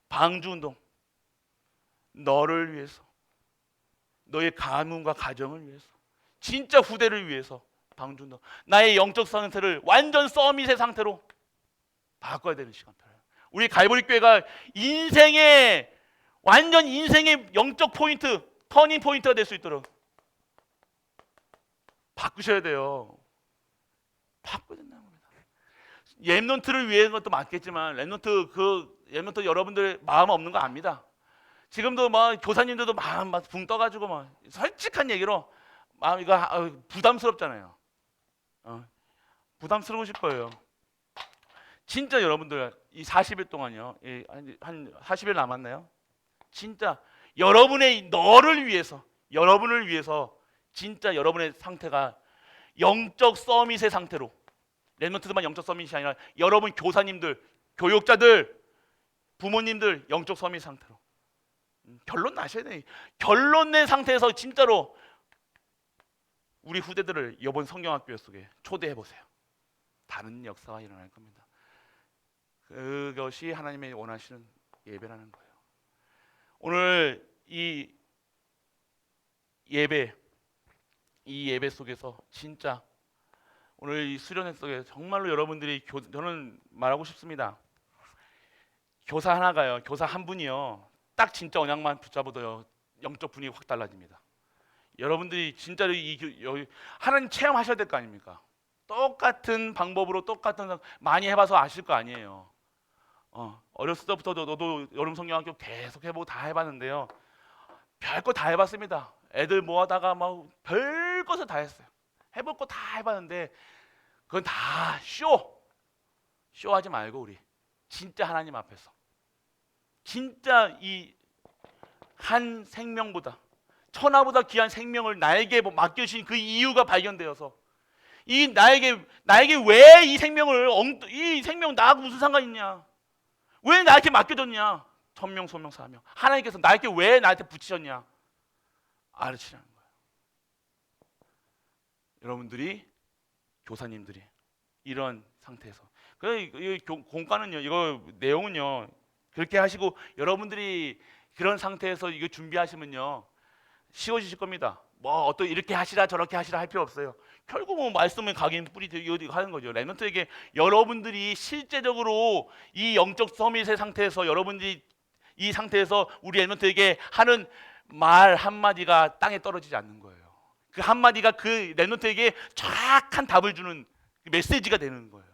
방주 운동 너를 위해서 너의 가문과 가정을 위해서 진짜 후대를 위해서 방주 운동 나의 영적 상태를 완전 서밋의 상태로 바꿔야 되는 시간표예요. 우리 갈보리 교회가 완전 인생의 영적 포인트 터닝 포인트가 될 수 있도록 바꾸셔야 돼요. 바꿔야 된다는 겁니다. 랩넌트를 위한 것도 맞겠지만 랩넌트 여러분들 마음 없는 거 압니다. 지금도 막 교사님들도 마음 막 붕 떠가지고 막 솔직한 얘기로 마음 이거 부담스럽잖아요. 부담스러우실 거예요. 진짜 여러분들 이 40일 동안요, 한 40일 남았나요? 진짜 여러분을 위해서 진짜 여러분의 상태가 영적 서밋의 상태로 랩넌트들만 영적 서밋이 아니라 여러분 교사님들, 교육자들, 부모님들 영적 서밋 상태로 결론 나셔야 돼요. 결론 낸 상태에서 진짜로 우리 후대들을 이번 성경학교 속에 초대해 보세요. 다른 역사가 일어날 겁니다. 그것이 하나님의 원하시는 예배라는 거예요. 오늘 이 예배 속에서 진짜 오늘 이 수련회 속에 정말로 여러분들이 저는 말하고 싶습니다. 교사 하나가요, 교사 한 분이요, 딱 진짜 언약만 붙잡아도요 영적 분위기 확 달라집니다. 여러분들이 진짜로 하나님 체험하셔야 될 거 아닙니까? 똑같은 방법으로 많이 해봐서 아실 거 아니에요. 어렸을 때부터 너도 여름 성경학교 계속 해보고 다 해봤는데요. 별거 다 해봤습니다. 애들 모아다가 막 별것을 다 했어요. 해볼 거 다 해봤는데 그건 다 쇼하지 말고 우리 진짜 하나님 앞에서 진짜 이 한 생명보다 천하보다 귀한 생명을 나에게 맡겨주신 그 이유가 발견되어서 나에게 왜 이 생명 나하고 무슨 상관 있냐? 왜 나한테 맡겨줬냐? 천명, 소명, 사명. 하나님께서 왜 나한테 붙이셨냐? 알으시라는 거예요. 여러분들이 교사님들이 이런 상태에서 이 공과는요, 이거 내용은요 그렇게 하시고 여러분들이 그런 상태에서 이거 준비하시면요 쉬워지실 겁니다. 뭐 이렇게 하시라 저렇게 하시라 할 필요 없어요. 결국은 말씀은 각인 뿌리 하는 거죠. 랩넌트에게 여러분들이 실제적으로 이 영적 서밋의 상태에서 여러분들이 이 상태에서 우리 랩넌트에게 하는 말 한마디가 땅에 떨어지지 않는 거예요. 그 한마디가 그 랩넌트에게 정확한 답을 주는 메시지가 되는 거예요.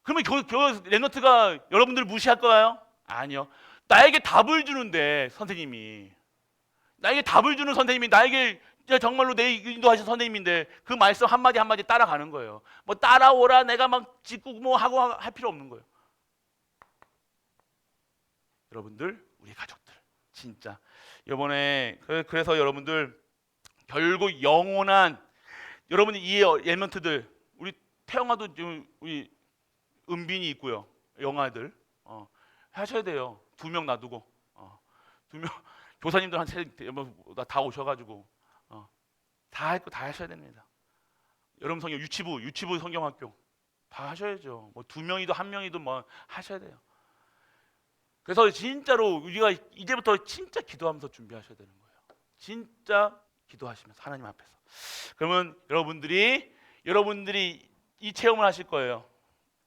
그러면 랩넌트가 여러분들을 무시할까요? 아니요. 나에게 답을 주는데 선생님이 나에게 정말로 내 인도하신 선생님인데 그 말씀 한마디 한마디 따라가는 거예요. 뭐 따라오라 내가 막 짓고 뭐 하고 할 필요 없는 거예요. 여러분들 우리 가족들 진짜 이번에 그래서 여러분들 결국 영원한 여러분이 이 랩넌트들 우리 태영아도 우리 은빈이 있고요. 영아들 하셔야 돼요. 2명 놔두고 2명 교사님들 다 오셔가지고 다 할 거 다 하셔야 됩니다. 여러분 성경 유치부 성경학교 다 하셔야죠. 뭐 2명이든 1명이든 뭐 하셔야 돼요. 그래서 진짜로 우리가 이제부터 진짜 기도하면서 준비하셔야 되는 거예요. 진짜 기도하시면서 하나님 앞에서. 그러면 여러분들이 이 체험을 하실 거예요.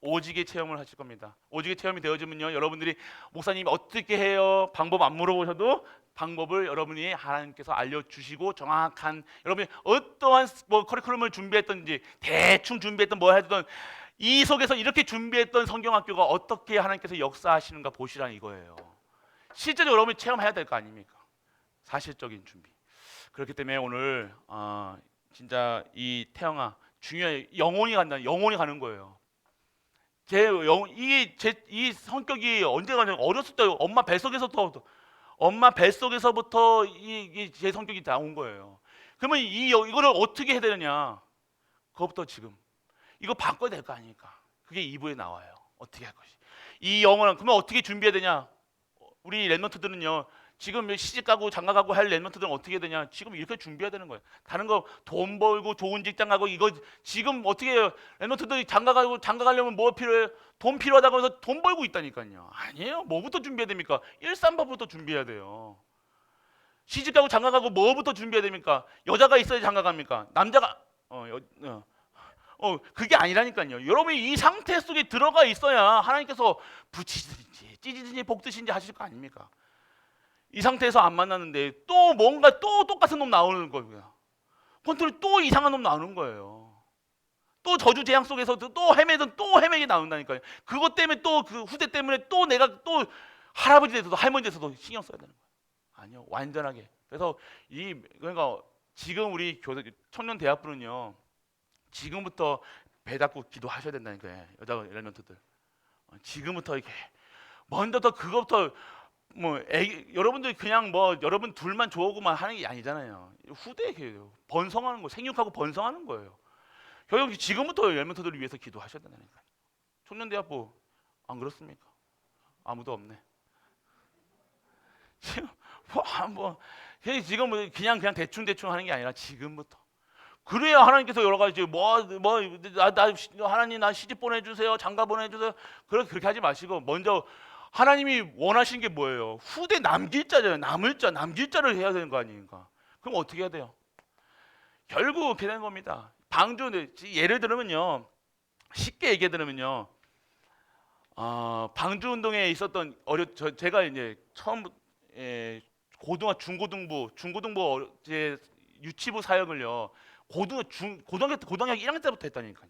오직의 체험을 하실 겁니다. 오직의 체험이 되어지면요, 여러분들이 목사님이 어떻게 해요? 방법 안 물어보셔도 방법을 여러분이 하나님께서 알려주시고 정확한 여러분이 어떠한 뭐 커리큘럼을 준비했든지 대충 준비했던 뭐 하든 이 속에서 이렇게 준비했던 성경학교가 어떻게 하나님께서 역사하시는가 보시라는 이거예요. 실제로 여러분이 체험해야 될 거 아닙니까? 사실적인 준비. 그렇기 때문에 오늘 진짜 이 태영아 중요해. 영혼이 간다. 영혼이 가는 거예요. 이 성격이 언제 가냐면 어렸을 때 엄마 뱃속에서부터 이 제 성격이 나온 거예요. 그러면 이거를 어떻게 해야 되느냐? 그것부터 지금 이거 바꿔야 될 거 아닙니까? 그게 2부에 나와요. 어떻게 할 것이. 이 영혼은 그러면 어떻게 준비해야 되냐? 우리 랩런트들은요. 지금 시집가고 장가가고 할 랩런트들은 어떻게 해야 되냐? 지금 이렇게 준비해야 되는 거예요. 다른 거 돈 벌고 좋은 직장 가고 이거 지금 어떻게 해요? 랩런트들이 장가가려면 뭐 필요해요? 돈 필요하다고 해서 돈 벌고 있다니까요. 아니에요. 뭐부터 준비해야 됩니까? 1~3부부터 준비해야 돼요. 시집가고 장가가고 뭐부터 준비해야 됩니까? 여자가 있어야 장가갑니까? 남자가 그게 아니라니까요. 여러분이 이 상태 속에 들어가 있어야 하나님께서 붙이든지 찢으든지 볶듯이 하실 거 아닙니까? 이 상태에서 안 만났는데 또 뭔가 또 똑같은 놈 나오는 거예요. 컨트롤 또 이상한 놈 나오는 거예요. 또 저주 재앙 속에서 또 헤매든 또 헤매게 나온다니까요. 그것 때문에 또 그 후대 때문에 또 내가 또 할아버지 돼서도 할머니 돼서도 신경 써야 되는 거예요. 아니요, 완전하게. 그래서 그러니까 지금 우리 청년 대학부는요. 지금부터 배 닫고 기도하셔야 된다니까요. 여자 엘리먼트들. 지금부터 이렇게 먼저 더 그것부터 여러분들 그냥 여러분 둘만 좋아하고만 하는 게 아니잖아요. 후대에 번성하는 거, 생육하고 번성하는 거예요. 결국 지금부터 엘리먼트들을 위해서 기도하셔야 된다니까요. 청년대학부 안 그렇습니까? 아무도 없네. 지금 지금 그냥 대충 하는 게 아니라 지금부터. 그래야 하나님께서 여러 가지 하나님 나 시집 보내주세요, 장가 보내주세요. 그렇게 하지 마시고 먼저 하나님이 원하시는 게 뭐예요? 후대 남길 자잖아요. 남길 자를 해야 되는 거 아닙니까? 그럼 어떻게 해야 돼요? 결국 그렇게 되는 겁니다. 예를 들면요, 쉽게 얘기해 드리면요, 방주 운동에 있었던 제가 이제 처음 중고등부 제 유치부 사역을요. 고등학교 1학년 때부터 했다니까요.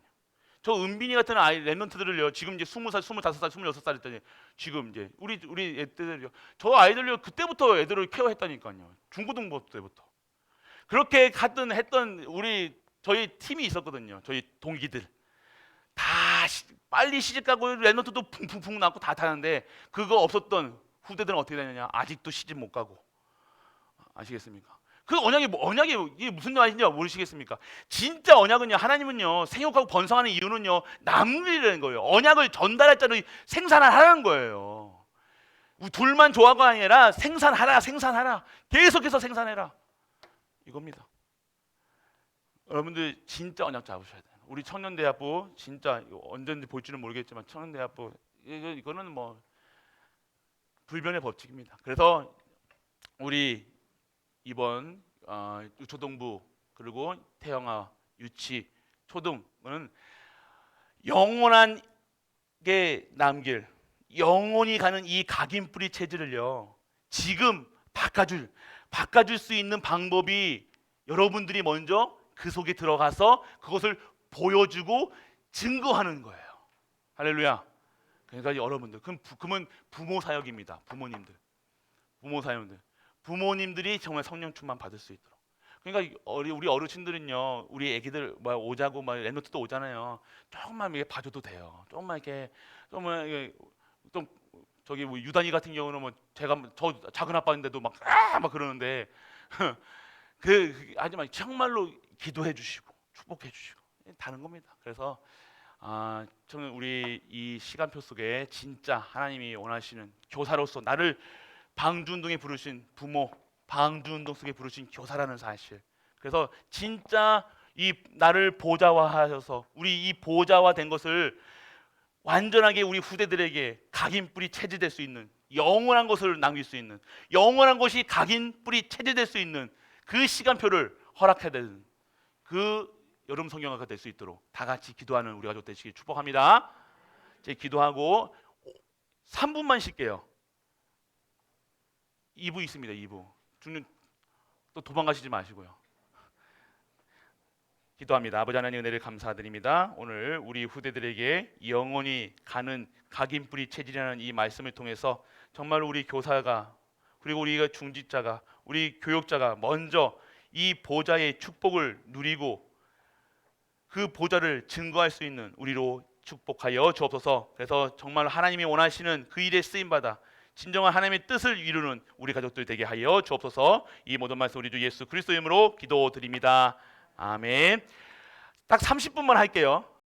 저 은빈이 같은 아이 랩런트들을요. 지금 이제 20살, 25살, 26살 했더니 지금 이제 우리 애들을요. 저 아이들요. 그때부터 애들을 케어했다니까요. 중고등부 때부터. 그렇게 했던 저희 팀이 있었거든요. 저희 동기들. 다 빨리 시집가고 랩런트도 붕붕붕 낳고 다 타는데 그거 없었던 후대들은 어떻게 되느냐? 아직도 시집 못 가고. 아시겠습니까? 그 언약이 이게 무슨 말인지 모르시겠습니까? 진짜 언약은요, 하나님은요, 생육하고 번성하는 이유는요, 남기라는 거예요. 언약을 전달할 자를 생산하라는 거예요. 둘만 좋아가 아니라 생산하라. 계속해서 생산해라. 이겁니다. 여러분들 진짜 언약 잡으셔야 돼요. 우리 청년대학부 진짜 언제든지 볼지는 모르겠지만 청년대학부 이거는 불변의 법칙입니다. 그래서 우리 이번 유초동부 그리고 태영아 유치 초등은 영원한 게 남길 영원히 가는 이 각인뿌리 체질을요 지금 바꿔줄 수 있는 방법이 여러분들이 먼저 그 속에 들어가서 그것을 보여주고 증거하는 거예요. 할렐루야. 그러니까 여러분들 그러면 부모 사역입니다. 부모님들이 정말 성령 충만 받을 수 있도록. 그러니까 우리 어르신들은요, 우리 애기들 오자고 랩런트도 오잖아요. 조금만 이렇게 봐줘도 돼요. 조금만 이렇게 좀 저기 유단이 같은 경우는 저 작은 아빠인데도 막 그러는데 하지만 정말로 기도해 주시고 축복해 주시고 다른 겁니다. 그래서 저는 우리 이 시간표 속에 진짜 하나님이 원하시는 교사로서 나를 방주운동에 부르신 부모, 방주운동 속에 부르신 교사라는 사실. 그래서 진짜 이 나를 보좌화하셔서 우리 이 보좌화 된 것을 완전하게 우리 후대들에게 각인뿌리 체질될 수 있는 영원한 것을 남길 수 있는 영원한 것이 각인뿌리 체질될 수 있는 그 시간표를 허락해야 되는 그 여름 성경학가 될 수 있도록 다 같이 기도하는 우리 가족 되시길 축복합니다. 제 기도하고 3분만 쉴게요. 2부 있습니다. 2부. 죽는 또 도망가시지 마시고요. 기도합니다. 아버지 하나님 은혜를 감사드립니다. 오늘 우리 후대들에게 영원히 가는 각인뿌리 체질이라는 이 말씀을 통해서 정말 우리 교사가 그리고 우리가 중직자가 우리 교육자가 먼저 이 보좌의 축복을 누리고 그 보좌를 증거할 수 있는 우리로 축복하여 주옵소서. 그래서 정말 하나님이 원하시는 그 일에 쓰임받아 진정한 하나님의 뜻을 이루는 우리 가족들 되게 하여 주옵소서. 이 모든 말씀 우리 주 예수 그리스도 이름으로 기도드립니다. 아멘. 딱 30분만 할게요.